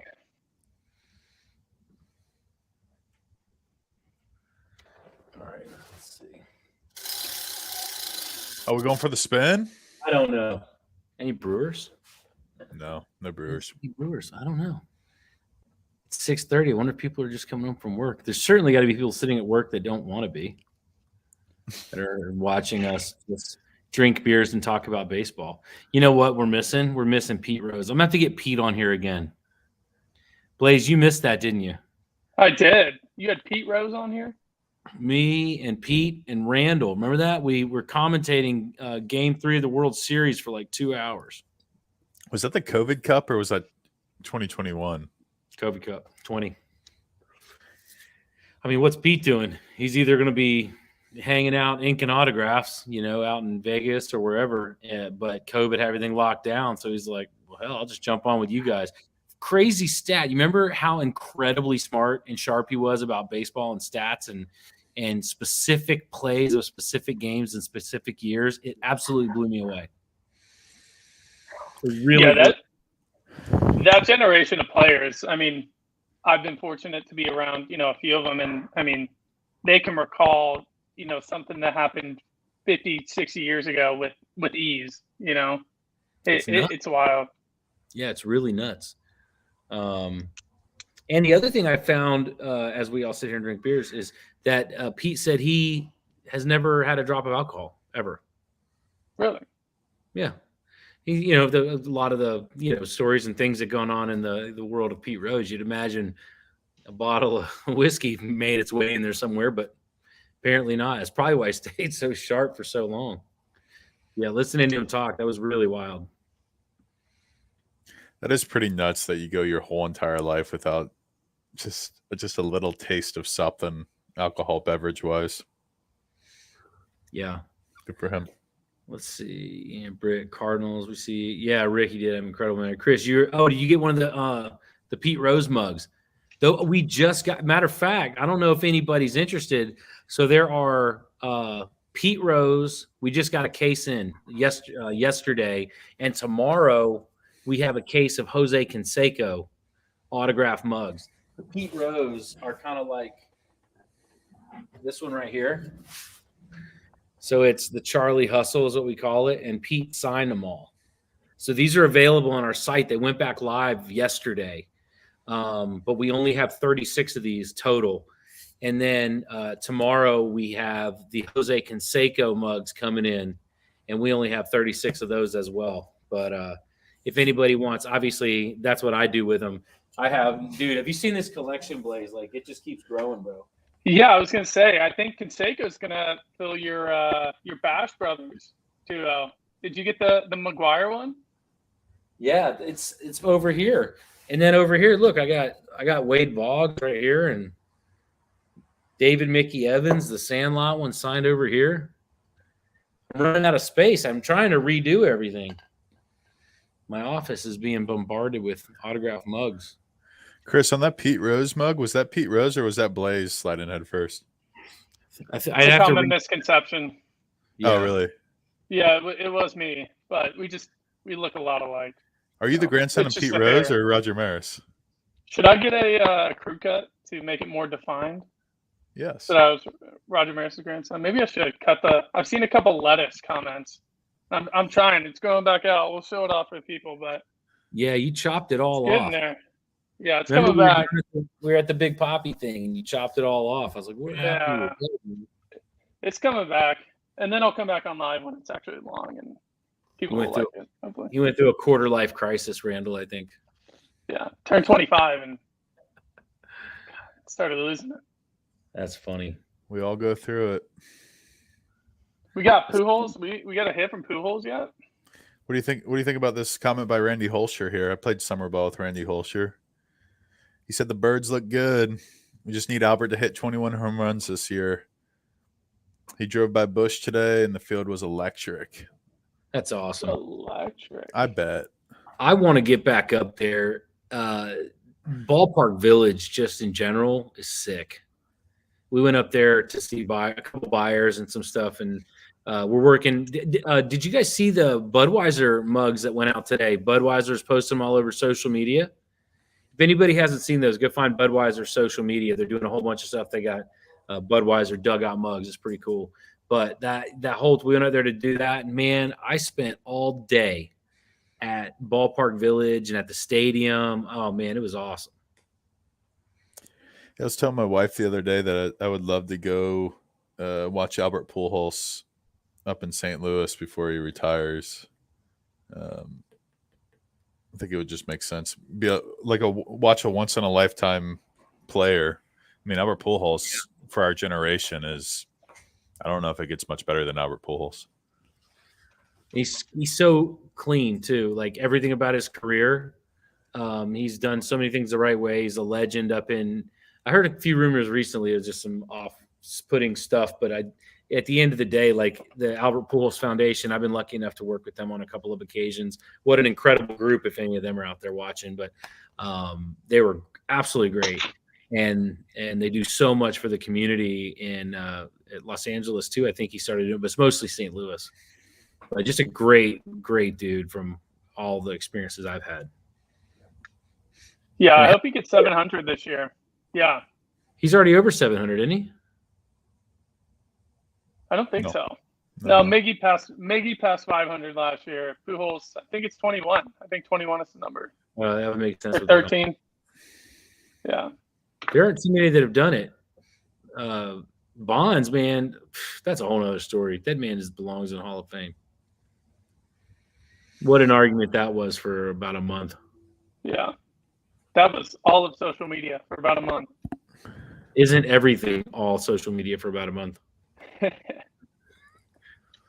All right, let's see. Are we going for the spin? I don't know. Any Brewers? No Brewers. Any Brewers? I don't know. It's 6:30. I wonder if people are just coming home from work. There's certainly got to be people sitting at work that don't want to be, that are watching us just drink beers and talk about baseball. You know what we're missing? We're missing Pete Rose. I'm going to have to get Pete on here again. Blaze, you missed that, didn't you? I did. You had Pete Rose on here? Me and Pete and Randall. Remember that? We were commentating Game 3 of the World Series for like 2 hours. Was that the COVID Cup or was that 2021? COVID Cup 20. I mean, what's Pete doing? He's either going to be hanging out, inking autographs, out in Vegas or wherever. But COVID had everything locked down. So he's like, well, hell, I'll just jump on with you guys. Crazy stat. You remember how incredibly smart and sharp he was about baseball and stats and specific plays of specific games in specific years? It absolutely blew me away. That generation of players, I mean, I've been fortunate to be around, a few of them. And, I mean, they can recall, something that happened 50, 60 years ago with ease, It's wild. Yeah, it's really nuts. And the other thing I found as we all sit here and drink beers is that Pete said he has never had a drop of alcohol ever. Really? Yeah. A lot of the stories and things that going on in the world of Pete Rose, you'd imagine a bottle of whiskey made its way in there somewhere, but apparently not. It's probably why he stayed so sharp for so long. Yeah, listening to him talk, that was really wild. That is pretty nuts that you go your whole entire life without just a little taste of something alcohol beverage wise. Yeah. Good for him. Let's see. And Britt Cardinals. We see. Yeah, Ricky did have incredible man. Chris, did you get one of the Pete Rose mugs? Though we just got. Matter of fact, I don't know if anybody's interested. So there are Pete Rose. We just got a case in yesterday, and tomorrow we have a case of Jose Canseco autograph mugs. The Pete Rose are kind of like this one right here. So it's the Charlie Hustle is what we call it, and Pete signed them all. So these are available on our site. They went back live yesterday, but we only have 36 of these total. And then tomorrow we have the Jose Canseco mugs coming in, and we only have 36 of those as well. But if anybody wants, obviously that's what I do with them. Have you seen this collection, Blaze? Like it just keeps growing, bro. Yeah, I was gonna say, I think Canseco's gonna fill your Bash Brothers duo. Did you get the McGuire one? Yeah, it's over here, and then over here, look, I got Wade Boggs right here, and David Mickey Evans, the Sandlot one signed over here. I'm running out of space. I'm trying to redo everything. My office is being bombarded with autograph mugs. Chris, on that Pete Rose mug, was that Pete Rose or was that Blaze sliding head first? It's a common misconception. Yeah. Oh, really? Yeah, it was me, but we look a lot alike. Are you the grandson of Pete Rose or Roger Maris? Should I get a crew cut to make it more defined? Yes. So I was Roger Maris' grandson. Maybe I should cut I've seen a couple lettuce comments. I'm trying. It's going back out. We'll show it off for people, but yeah, you chopped it all off. There. Yeah, it's coming back. We were at the Big Poppy thing, and you chopped it all off. I was like, "What happened?" It's coming back, and then I'll come back on live when it's actually long, and people will like it. Hopefully. You went through a quarter life crisis, Randall. I think. Yeah, turned 25 and started losing it. That's funny. We all go through it. We got Pujols. We got a hit from Pujols yet? What do you think? What do you think about this comment by Randy Holscher here? I played summer ball with Randy Holscher. He said the birds look good. We just need Albert to hit 21 home runs this year. He drove by Busch today, and the field was electric. That's awesome. Electric. I bet. I want to get back up there. Ballpark Village, just in general, is sick. We went up there to see a couple buyers and some stuff, and we're working. Did you guys see the Budweiser mugs that went out today? Budweiser's posted them all over social media. If anybody hasn't seen those, go find Budweiser social media. They're doing a whole bunch of stuff. They got Budweiser dugout mugs. It's pretty cool. But we went out there to do that. And man, I spent all day at Ballpark Village and at the stadium. Oh man, it was awesome. I was telling my wife the other day that I would love to go watch Albert Pujols up in St. Louis before he retires. I think it would just make sense. Watch a once in a lifetime player. I mean, Albert Pujols for our generation is. I don't know if it gets much better than Albert Pujols. He's so clean too. Like everything about his career, he's done so many things the right way. He's a legend up in. I heard a few rumors recently of just some off-putting stuff, but at the end of the day, like the Albert Pujols Foundation, I've been lucky enough to work with them on a couple of occasions. What an incredible group, if any of them are out there watching. But they were absolutely great, and they do so much for the community in Los Angeles too. I think he started doing, but it's mostly St. Louis. But just a great dude from all the experiences I've had. Yeah, I hope he gets 700 this year. Yeah. He's already over 700, isn't he? I don't think so. No, Miggy passed 500 last year. Pujols, I think it's 21. I think 21 is the number. That would make sense. Or 13. Yeah. There aren't too many that have done it. Bonds, man, that's a whole other story. That man just belongs in the Hall of Fame. What an argument that was for about a month. Yeah. That was all of social media for about a month. Isn't everything all social media for about a month?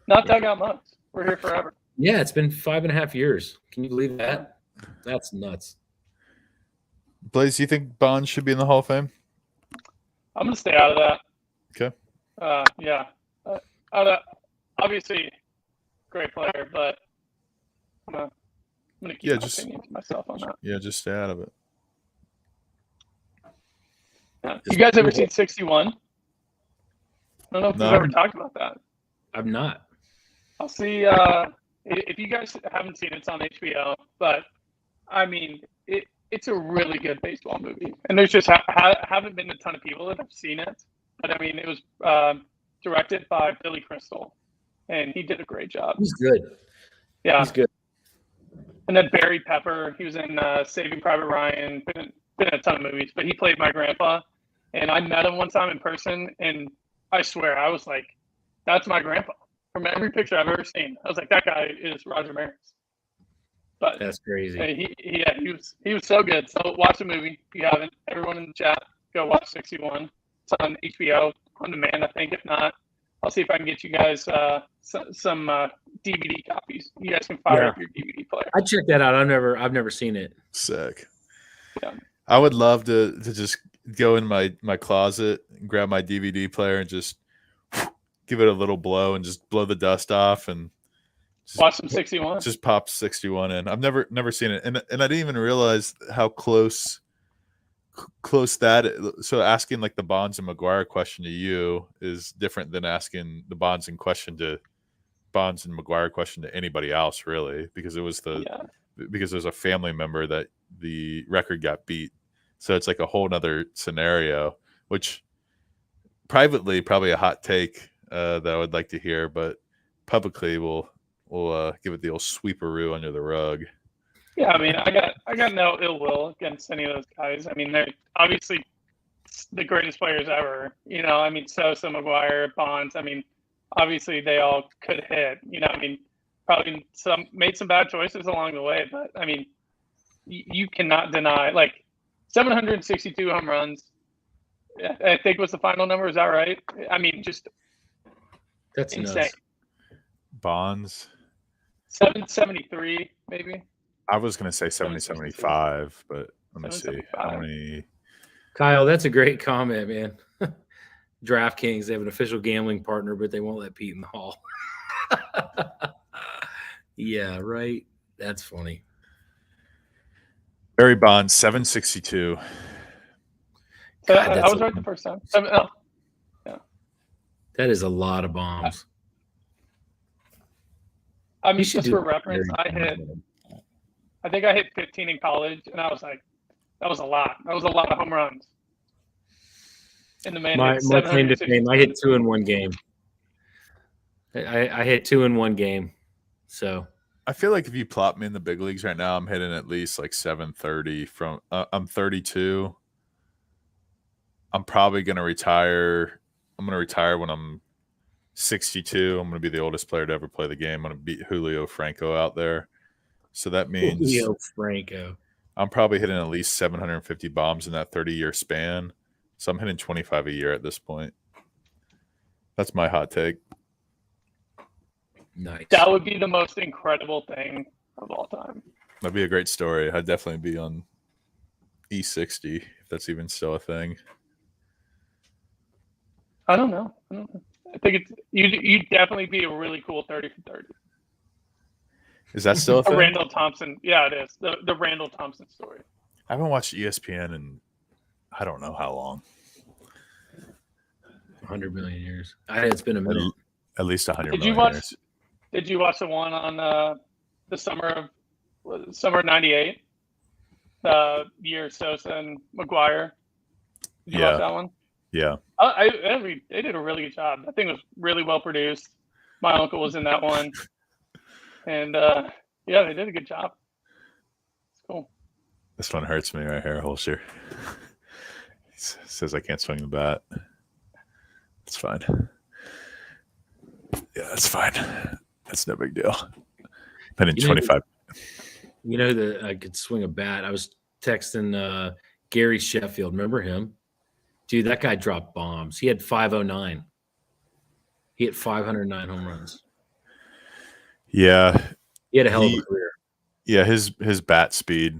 Not dugout months. We're here forever. Yeah, it's been 5.5 years. Can you believe that? That's nuts. Blaze, do you think Bonds should be in the Hall of Fame? I'm going to stay out of that. Okay. Yeah. Obviously, great player, but I'm gonna keep my opinion to myself on that. Yeah, just stay out of it. Yeah. You guys ever seen 61? I don't know if we've ever talked about that. I'm not. I'll see if you guys haven't seen it, it's on HBO. But I mean, it's a really good baseball movie, and there's just haven't been a ton of people that have seen it. But I mean, it was directed by Billy Crystal, and he did a great job. He's good. Yeah, he's good. And then Barry Pepper, he was in Saving Private Ryan, been in a ton of movies, but he played my grandpa. And I met him one time in person, and I swear, I was like, that's my grandpa. From every picture I've ever seen, I was like, that guy is Roger Maris. But that's crazy. He was so good. So watch the movie if you haven't. Everyone in the chat, go watch 61. It's on HBO on demand, I think. If not, I'll see if I can get you guys some DVD copies. You guys can fire up your DVD player. I checked that out. I've never seen it. Sick. Yeah. I would love to just go in my closet and grab my DVD player and just give it a little blow and just blow the dust off and just watch some 61. Just pop 61 in. I've never seen it, and I didn't even realize how close that. So asking like the Bonds and McGwire question to you is different than asking the Bonds and McGwire question to anybody else, really, because it was because there's a family member that the record got beat. So it's like a whole nother scenario, which privately probably a hot take that I would like to hear, but publicly we'll give it the old sweeperoo under the rug. Yeah, I mean, I got no ill will against any of those guys. I mean, they're obviously the greatest players ever. You know, I mean, Sosa, McGwire, Bonds. I mean, obviously they all could hit. You know, I mean, probably made some bad choices along the way, but I mean, you cannot deny like 762 home runs. I think was the final number. Is that right? I mean, just that's insane. Nuts. Bonds 773 maybe. I was going to say 775, but let me see how many. Kyle, that's a great comment, man. DraftKings, they have an official gambling partner, but they won't let Pete in the hall. Yeah, right. That's funny. Barry Bonds 762. So God, I was right the first time. Yeah. That is a lot of bombs. I mean, just for reference, I think I hit 15 in college, and I was like, that was a lot. That was a lot of home runs. And the man my claim to fame, I hit 2 in one game. I hit 2 in one game. So I feel like if you plop me in the big leagues right now, I'm hitting at least like 730 from I'm 32. I'm probably going to retire. I'm going to retire when I'm 62. I'm going to be the oldest player to ever play the game. I'm going to beat Julio Franco out there. So that means Julio Franco. I'm probably hitting at least 750 bombs in that 30-year span. So I'm hitting 25 a year at this point. That's my hot take. Nice. That would be the most incredible thing of all time. That'd be a great story. I'd definitely be on E60 if that's even still a thing. I don't know. I think you'd definitely be a really cool 30 for 30. Is that still a thing? Randall Thompson. Yeah, it is. The Randall Thompson story. I haven't watched ESPN in I don't know how long. 100 million years. It's been a minute. At least 100 million years. Did you watch the one on the summer of '98? The year Sosa and McGwire. Did you watch that one? Yeah. They did a really good job. I think it was really well produced. My uncle was in that one. And yeah, they did a good job. It's cool. This one hurts me right here, Holster. He says I can't swing the bat. It's fine. Yeah, that's fine. That's no big deal. Been in 25. You know that I could swing a bat. I was texting Gary Sheffield. Remember him? Dude, that guy dropped bombs. He had 509. He hit 509 home runs. Yeah. He had a hell of a career. Yeah, his bat speed.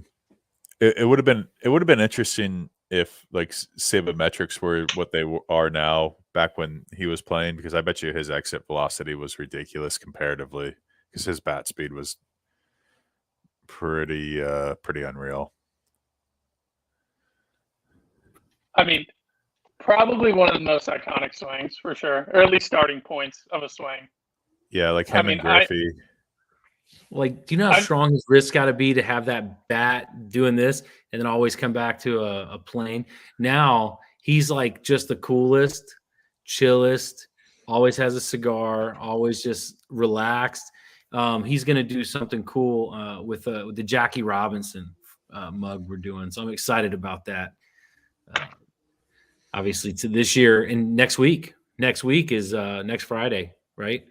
It would have been interesting if like sabermetrics were what they are now back when he was playing, because I bet you his exit velocity was ridiculous comparatively, because his bat speed was pretty unreal. I mean, probably one of the most iconic swings for sure, or at least starting points of a swing. Yeah, like him and Griffey. Like, do you know how strong his wrist got to be to have that bat doing this and then always come back to a plane? Now he's like just the coolest, chillest, always has a cigar, always just relaxed. He's going to do something cool with the Jackie Robinson mug we're doing. So I'm excited about that. Obviously to this year and next week. Next week is next Friday, right?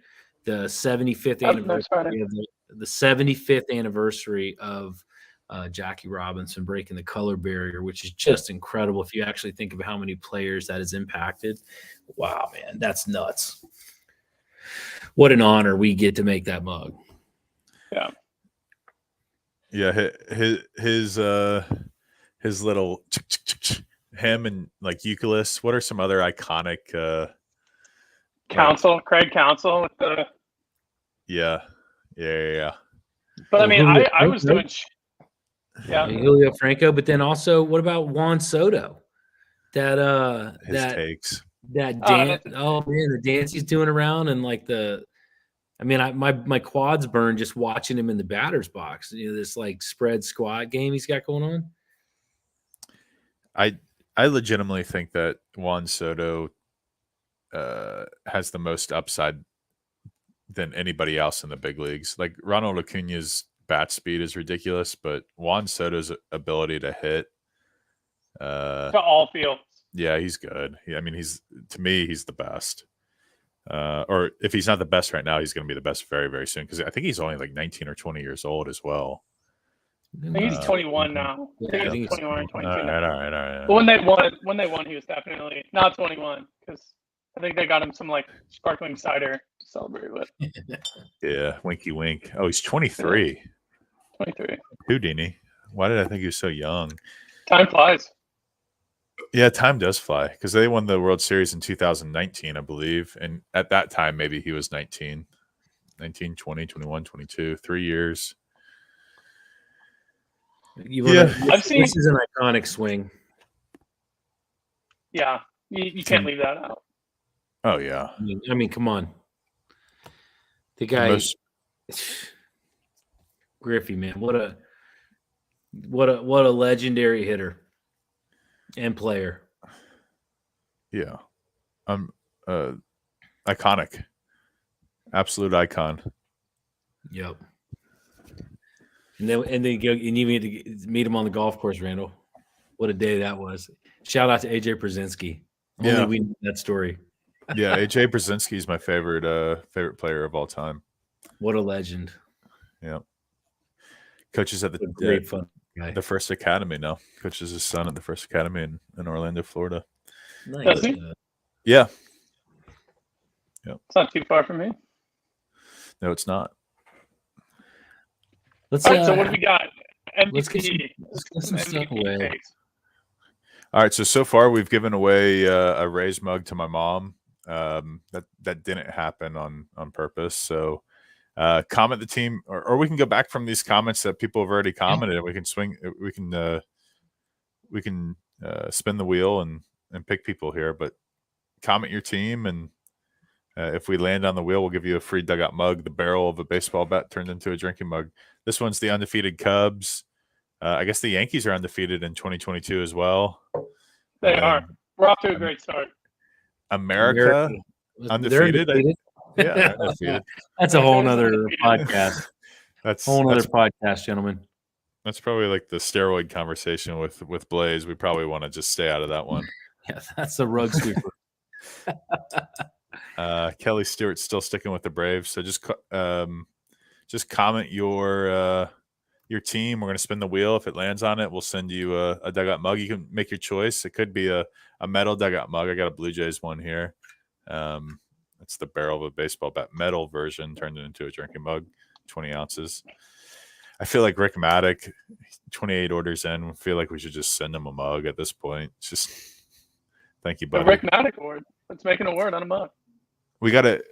The 75th anniversary of the 75th anniversary of Jackie Robinson breaking the color barrier, which is just incredible if you actually think of how many players that has impacted. Wow, man, that's nuts. What an honor we get to make that mug. Yeah. Yeah, his little him and like Euclid. What are some other iconic Craig Counsell with the Yeah. But I mean, I was doing Julio Franco, but then also what about Juan Soto? Takes. That dance. Oh man, the dance he's doing around and like my quads burn just watching him in the batter's box. You know, this like spread squat game he's got going on. I legitimately think that Juan Soto has the most upside than anybody else in the big leagues. Like Ronald Acuna's bat speed is ridiculous, but Juan Soto's ability to hit to all fields. Yeah, he's good. I mean, he's the best. Or if he's not the best right now, he's going to be the best very, very soon. Because I think he's only like 19 or 20 years old as well. I think he's 21 now. I think he's 21 or 22. All right. But when they won, he was definitely not 21 because I think they got him some like sparkling cider to celebrate with. Yeah, winky wink. Oh, he's 23. 23. Houdini. Why did I think he was so young? Time flies. Yeah, time does fly because they won the World Series in 2019, I believe. And at that time, maybe he was 19, 20, 21, 22, 3 years. I've seen this is an iconic swing. Yeah, you can't leave that out. Oh yeah. I mean, come on. The guy, Griffey, man, what a legendary hitter and player. Yeah, iconic, absolute icon. Yep. And then you meet him on the golf course, Randall. What a day that was! Shout out to AJ Brzezinski. Only we know that story. Yeah, AJ Brzezinski is my favorite player of all time. What a legend! Yeah, coaches at the First Academy now. Coaches his son at the First Academy in Orlando, Florida. Nice. Yeah. It's not too far from me. No, it's not. All right, so what do we got? MVP. Let's get some stuff away. All right, so far we've given away a Rays mug to my mom. That didn't happen on purpose. So comment the team, or we can go back from these comments that people have already commented, and we can spin the wheel and pick people here. But comment your team, and if we land on the wheel, we'll give you a free dugout mug, the barrel of a baseball bat turned into a drinking mug. This one's the undefeated Cubs. I guess the Yankees are undefeated in 2022 as well. They are. We're off to a great start. America undefeated. Yeah, undefeated. That's a whole nother podcast. That's a whole other podcast, gentlemen. That's probably like the steroid conversation with Blaze. We probably want to just stay out of that one. Yeah, that's a rug sweeper. Kelly Stewart's still sticking with the Braves. So just comment your team. We're going to spin the wheel. If it lands on it, we'll send you a dugout mug. You can make your choice. It could be a metal dugout mug. I got a Blue Jays one here. It's the barrel of a baseball bat metal version turned into a drinking mug, 20 ounces. I feel like Rick Maddock, 28 orders in. I feel like we should just send him a mug at this point. It's just thank you, buddy. The Rick Maddock award. Let's make an award on a mug. We got to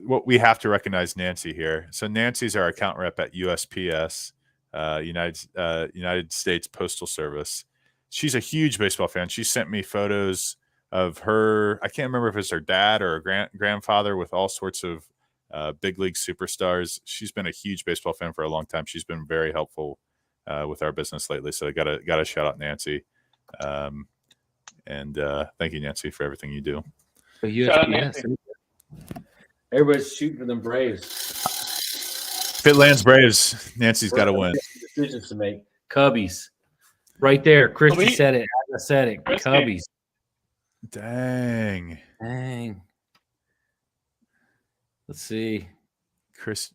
what we have to recognize Nancy here. So Nancy's our account rep at USPS, United States Postal Service. She's a huge baseball fan. She sent me photos of her. I can't remember if it's her dad or her grandfather with all sorts of big league superstars. She's been a huge baseball fan for a long time. She's been very helpful with our business lately. So I gotta shout out Nancy. And thank you, Nancy, for everything you do. USPS. Everybody's shooting for them Braves. If it lands Braves, Nancy's got to win. Decisions to make. Cubbies. Right there. Christy said it. I said it. Christy. Cubbies. Dang. Let's see. Chris.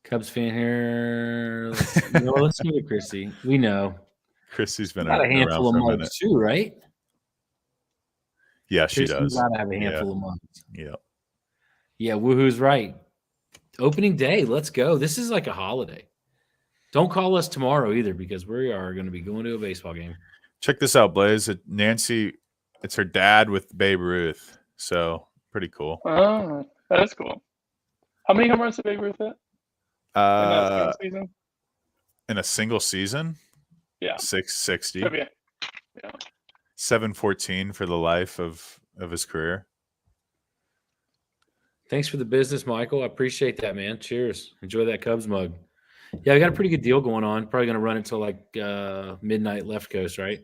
Cubs fan here. Let's see it, Christy. We know. Christy's been got a handful of mugs too, right? Yeah, she does. Got to have a handful of mugs. Yeah. Yeah, woohoo's right. Opening day, let's go. This is like a holiday. Don't call us tomorrow either because we are going to be going to a baseball game. Check this out, Blaze. Nancy, it's her dad with Babe Ruth. So pretty cool. Oh, that's cool. How many home runs did Babe Ruth hit? In a single season? Yeah. 660. Yeah. 714 for the life of his career. Thanks for the business, Michael. I appreciate that, man. Cheers. Enjoy that Cubs mug. Yeah, I got a pretty good deal going on. Probably going to run it till like midnight left coast, right?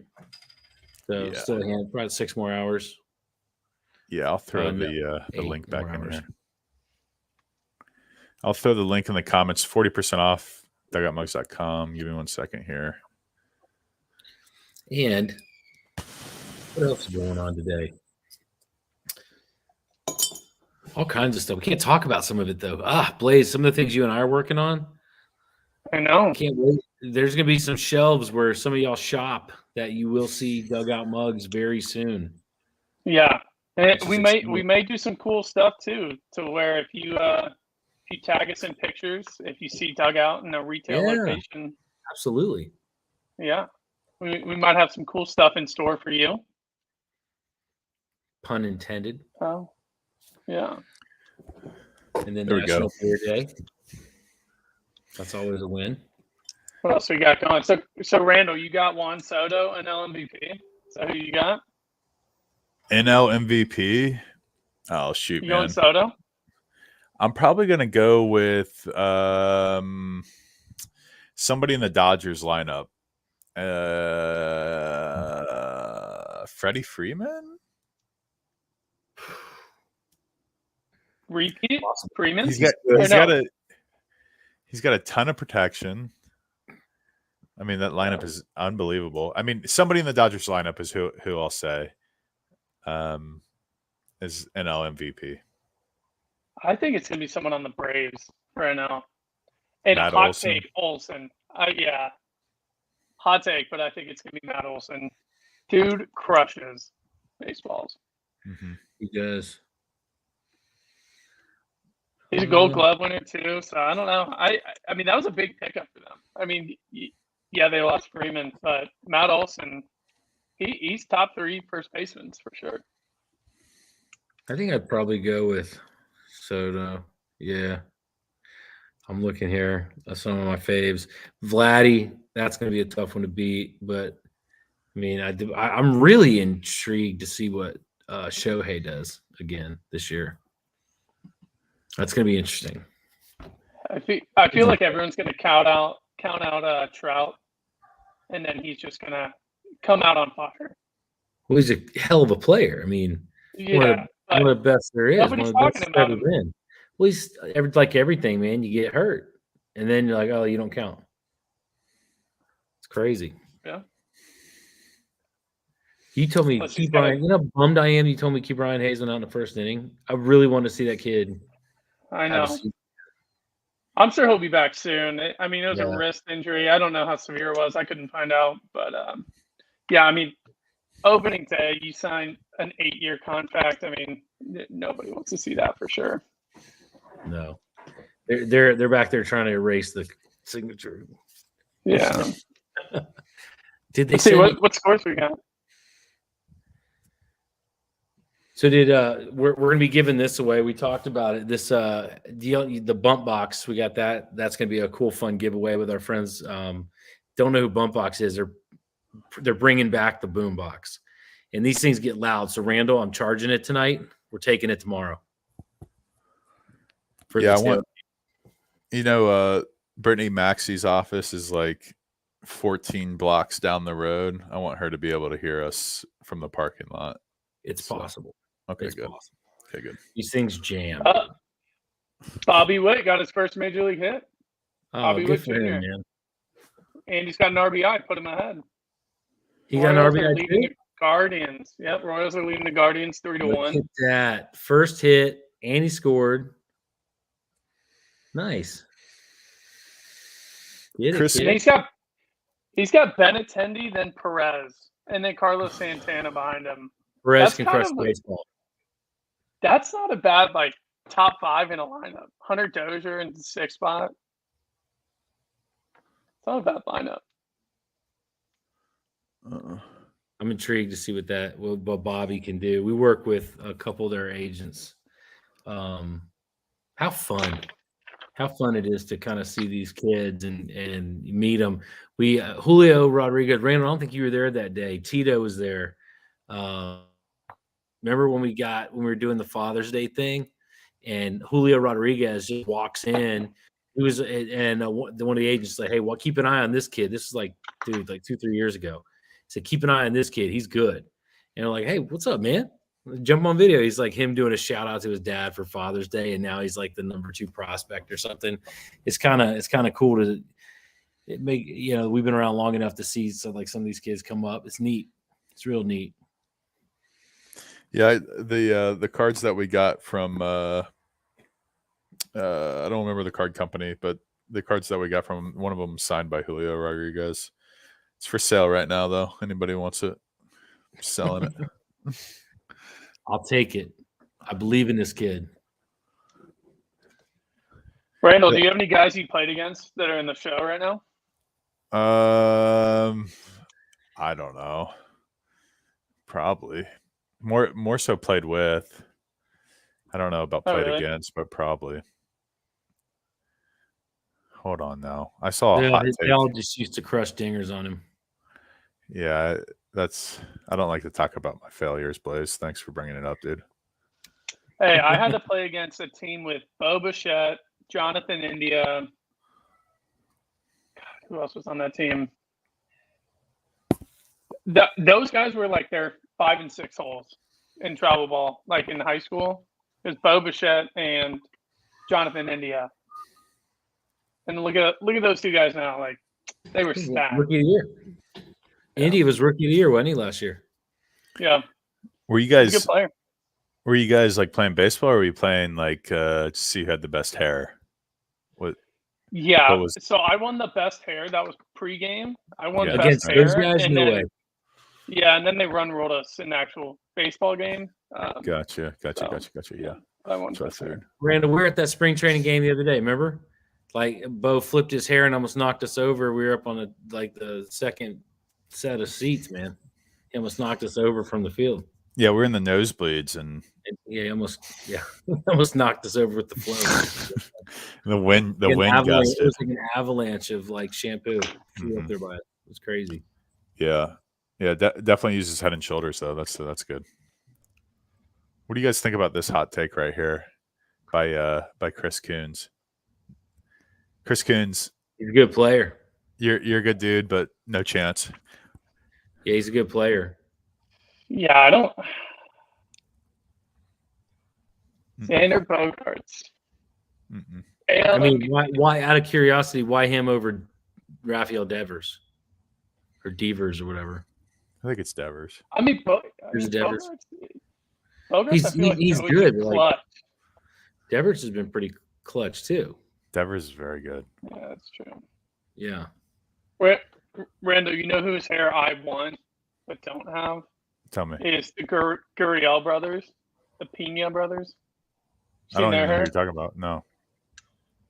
So Yeah. still probably 6 more hours. Yeah, I'll throw the link back in hours. here. I'll throw the link in the comments. 40% off dugoutmugs.com. Give me 1 second here. And what else is going on today? All kinds of stuff. We can't talk about some of it though. Blaze, some of the things you and I are working on. I know. Can't wait. There's going to be some shelves where some of y'all shop that you will see dugout mugs very soon. Yeah, and we may do some cool stuff too. To where if you tag us in pictures, if you see dugout in a retail location, absolutely. Yeah, we might have some cool stuff in store for you. Pun intended. Oh, yeah. And then there we National go. Beer Day. That's always a win. What else we got going? So Randall, you got Juan Soto and LMVP. Is that who you got? NL MVP. Oh shoot, You man. going Soto? I'm probably gonna go with somebody in the Dodgers lineup. Freddie Freeman. Repeat? Freeman? He's got a ton of protection. I mean, that lineup is unbelievable. I mean, somebody in the Dodgers lineup is who I'll say is NL MVP. I think it's gonna be someone on the Braves right now. And Matt hot Olson. take, Olson. Yeah, hot take, but I think it's gonna be Matt Olson. Dude crushes baseballs. Mm-hmm. He does. He's a Gold Glove winner too, so I don't know. I mean, that was a big pickup for them. I mean, yeah, they lost Freeman, but Matt Olson, he's top 3 first basemen for sure. I think I'd probably go with Soto. Yeah. I'm looking here. That's some of my faves. Vladdy, that's going to be a tough one to beat. But, I mean, I'm really intrigued to see what Shohei does again this year. That's going to be interesting. I feel like everyone's going to count out Trout, and then he's just going to come out on fire. Well, he's a hell of a player. I mean, Yeah, one of the best there is. nobody's One of the best talking about ever been. Well, he's like everything, man. You get hurt, and then you're like, oh, you don't count. It's crazy. Yeah. You told me Plus keep he's got Brian. You know how bummed I am. You told me keep Brian Hayes went out in the first inning. I really want to see that kid. I know. I'm sure he'll be back soon. I mean, it was a wrist injury. I don't know how severe it was. I couldn't find out. But, yeah, I mean, opening day, you sign an 8-year contract. I mean, nobody wants to see that for sure. No, they're back there trying to erase the signature. Yeah. Did they Let's see say what scores we got? So we're going to be giving this away. We talked about it. This deal, the Bump Box, we got that. That's going to be a cool, fun giveaway with our friends. Don't know who Bump Box is. They're bringing back the Boom Box, and these things get loud. So Randall, I'm charging it tonight. We're taking it tomorrow. Brittany Maxey's office is like 14 blocks down the road. I want her to be able to hear us from the parking lot. It's possible. Okay, it's good. Possible. Okay, good. These things jam. Bobby Witt got his first major league hit. Oh, Bobby good Witt for Jr. him, man. And he's got an RBI. Put him ahead. He got an RBI leading too? the Guardians. Yep, Royals are leading the Guardians 3-1. Look at that. First hit, and he scored. Nice. And he's got Benintendi, then Perez, and then Carlos Santana behind him. Perez can crush baseball. That's not a bad top 5 in a lineup. Hunter Dozier in the 6th spot. It's not a bad lineup. I'm intrigued to see what Bobby can do. We work with a couple of their agents. How fun it is to kind of see these kids and meet them. Julio Rodriguez, Randall, I don't think you were there that day. Tito was there. Remember when we were doing the Father's Day thing, and Julio Rodriguez just walks in. He was, and one of the agents like, "Hey, well, keep an eye on this kid." This is like 2-3 years ago. He said, "Keep an eye on this kid. He's good." And I'm like, "Hey, what's up, man?" Jump on video. He's like him doing a shout out to his dad for Father's Day, and now he's like the number 2 prospect or something. It's kind of cool to make. We've been around long enough to see some of these kids come up. It's neat. It's real neat. Yeah, the cards that we got from I don't remember the card company, but the cards that we got from one of them signed by Julio Rodriguez. It's for sale right now, though. Anybody wants it? I'm selling it. I'll take it. I believe in this kid. Randall, do you have any guys you played against that are in the show right now? I don't know. Probably more so played with. I don't know about played against, but probably. Hold on now. I saw a hot take. They all just used to crush dingers on him. Yeah, I don't like to talk about my failures, Blaze. Thanks for bringing it up, dude. Hey, I had to play against a team with Bo Bichette, Jonathan India. God, who else was on that team? Those guys were like their 5 and 6 holes in travel ball, like in high school. It was Bo Bichette and Jonathan India. And look at those 2 guys now. Like they were stacked. Rookie of the year. India was rookie of the year, wasn't he, last year? Yeah. Were you guys good player? Were you guys like playing baseball, or were you playing like to see who had the best hair? What? Yeah. So I won the best hair. That was pregame. I won best against hair. Those guys, and no then, way. Yeah, and then they run-rolled us in the actual baseball game. Gotcha. Yeah. I won best hair. Randall, we were at that spring training game the other day. Remember? Like Bo flipped his hair and almost knocked us over. We were up on the second set of seats, man. He almost knocked us over from the field. Yeah, we're in the nosebleeds, and he almost knocked us over with the flow. the wind gusted. It was like an avalanche of like shampoo flew up there by it. It was crazy. Yeah, definitely uses Head and Shoulders though. That's good. What do you guys think about this hot take right here by Chris Coons? Chris Coons, he's a good player. You're a good dude, but no chance. Yeah, he's a good player. Yeah, I don't. Xander Bogaerts. I mean, why? Out of curiosity, why him over Rafael Devers or Devers or whatever? I think it's Devers. I mean, Devers. Bogaerts, he's good. Like, Devers has been pretty clutch too. Devers is very good. Yeah, that's true. Yeah. Randall, you know whose hair I want but don't have? Tell me. Is the Gurriel brothers, the Pena brothers. I don't even know who you're talking about. No.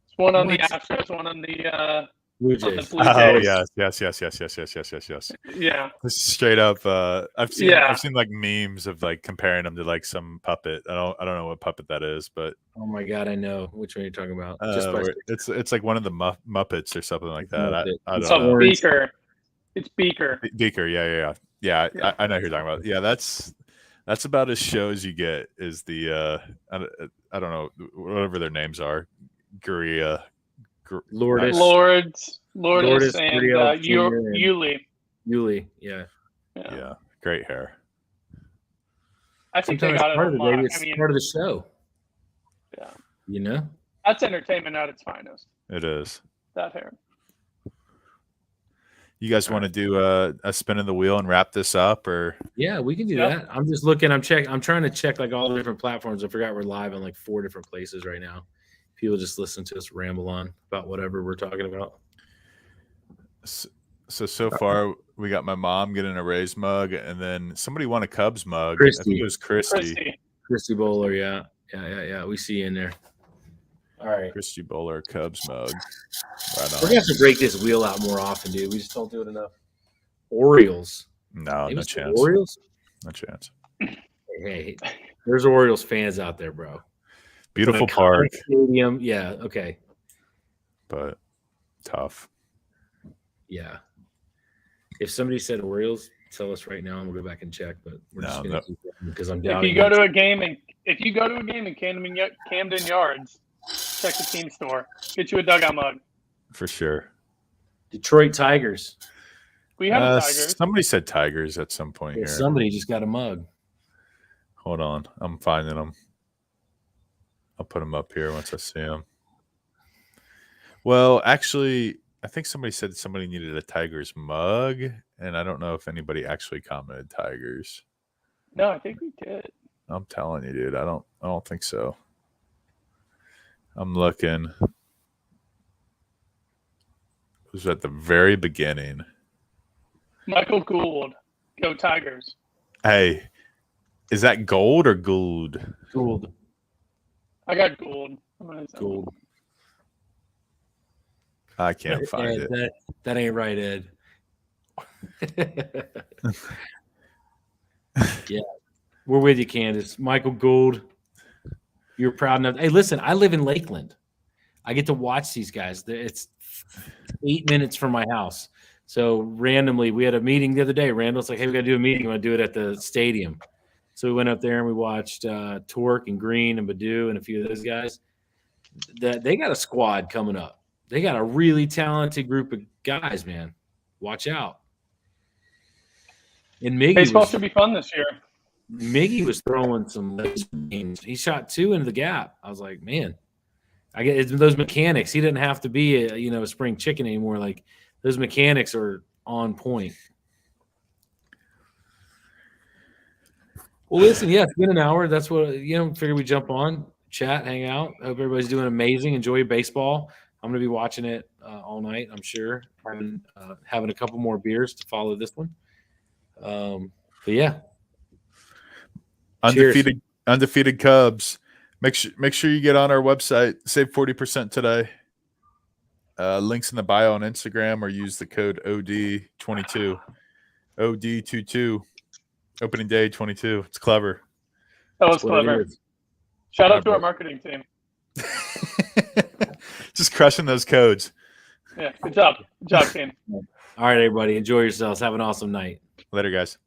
It's one on the Astros, one on the Blue of the Jays. Blue Oh Jays. yes. Yeah. Straight up. I've seen Yeah. I've seen like memes of like comparing them to like some puppet. I don't know what puppet that is, but Oh my god, I know which one you're talking about. where it's like one of the Muppets or something like that. Muppet. I It's don't know. Beaker. It's Beaker. Beaker, yeah. Yeah. I know who you're talking about. Yeah, that's about as show as you get. Is the I don't know whatever their names are, Guria, Lourdes. Lourdes, and Gurriel Jr. and Yuli. Yuli, yeah. Yeah, great hair. I think Sometimes they got it part of on the lock. baby. It's part of the show. Yeah. You know? That's entertainment at its finest. It is. That hair. You guys want to do a spin of the wheel and wrap this up, or? Yeah, we can do Yep. that. I'm just looking. I'm trying to check like all the different platforms. I forgot we're live on like 4 different places right now. People just listen to us ramble on about whatever we're talking about. So far, we got my mom getting a Rays mug, and then somebody won a Cubs mug. I Christy. think it was Christy. Christy Bowler, yeah. We see you in there. All right. Christy Bowler Cubs mug. We're Right going to have to break this wheel out more often, dude. We just don't do it enough. Orioles. No, Maybe no it's the chance. Orioles? No chance. Hey, there's Orioles fans out there, bro. Beautiful Iconic park, stadium. Yeah, okay. but tough. Yeah. If somebody said Orioles, tell us right now and we'll go back and check. But we're just No, going to keep going because I'm If doubting you go it. to a game in Camden Yards, check the team store. Get you a dugout mug. For sure. Detroit Tigers. We have a Tigers. Somebody said Tigers at some point Yeah, here. somebody just got a mug. Hold on. I'm finding them. I'll put them up here once I see them. Well, actually, I think somebody said somebody needed a Tigers mug, and I don't know if anybody actually commented Tigers. No, I think we did. I'm telling you, dude. I don't think so. I'm looking. It was at the very beginning. Michael Gould. Go Tigers. Hey, is that gold or gold? Gould. I got Gould. Gould. I can't find Ed, it. That ain't right, Ed. Yeah. We're with you, Candace. Michael Gould. You're proud enough. Hey, listen, I live in Lakeland. I get to watch these guys. It's 8 minutes from my house. So randomly, we had a meeting the other day. Randall's like, hey, we got to do a meeting. We want to do it at the stadium. So we went up there and we watched Torque and Green and Badu and a few of those guys. They got a squad coming up. They got a really talented group of guys, man. Watch out. And Baseball should be fun this year. Miggy was throwing some games. He shot 2 into the gap. I was like, man, I get it's those mechanics. He didn't have to be a spring chicken anymore. Like those mechanics are on point. Well, listen, yeah, it's been an hour. That's what figure we jump on, chat, hang out. Hope everybody's doing amazing. Enjoy baseball. I'm going to be watching it all night, I'm sure. And having a couple more beers to follow this one. But yeah. Undefeated Cubs. Make sure you get on our website. Save 40% today. Links in the bio on Instagram, or use the code OD22. OD22. Opening day 22. It's clever. That was clever. Shout out to our marketing team. Just crushing those codes. Yeah, good job. Good job, team. All right, everybody. Enjoy yourselves. Have an awesome night. Later, guys.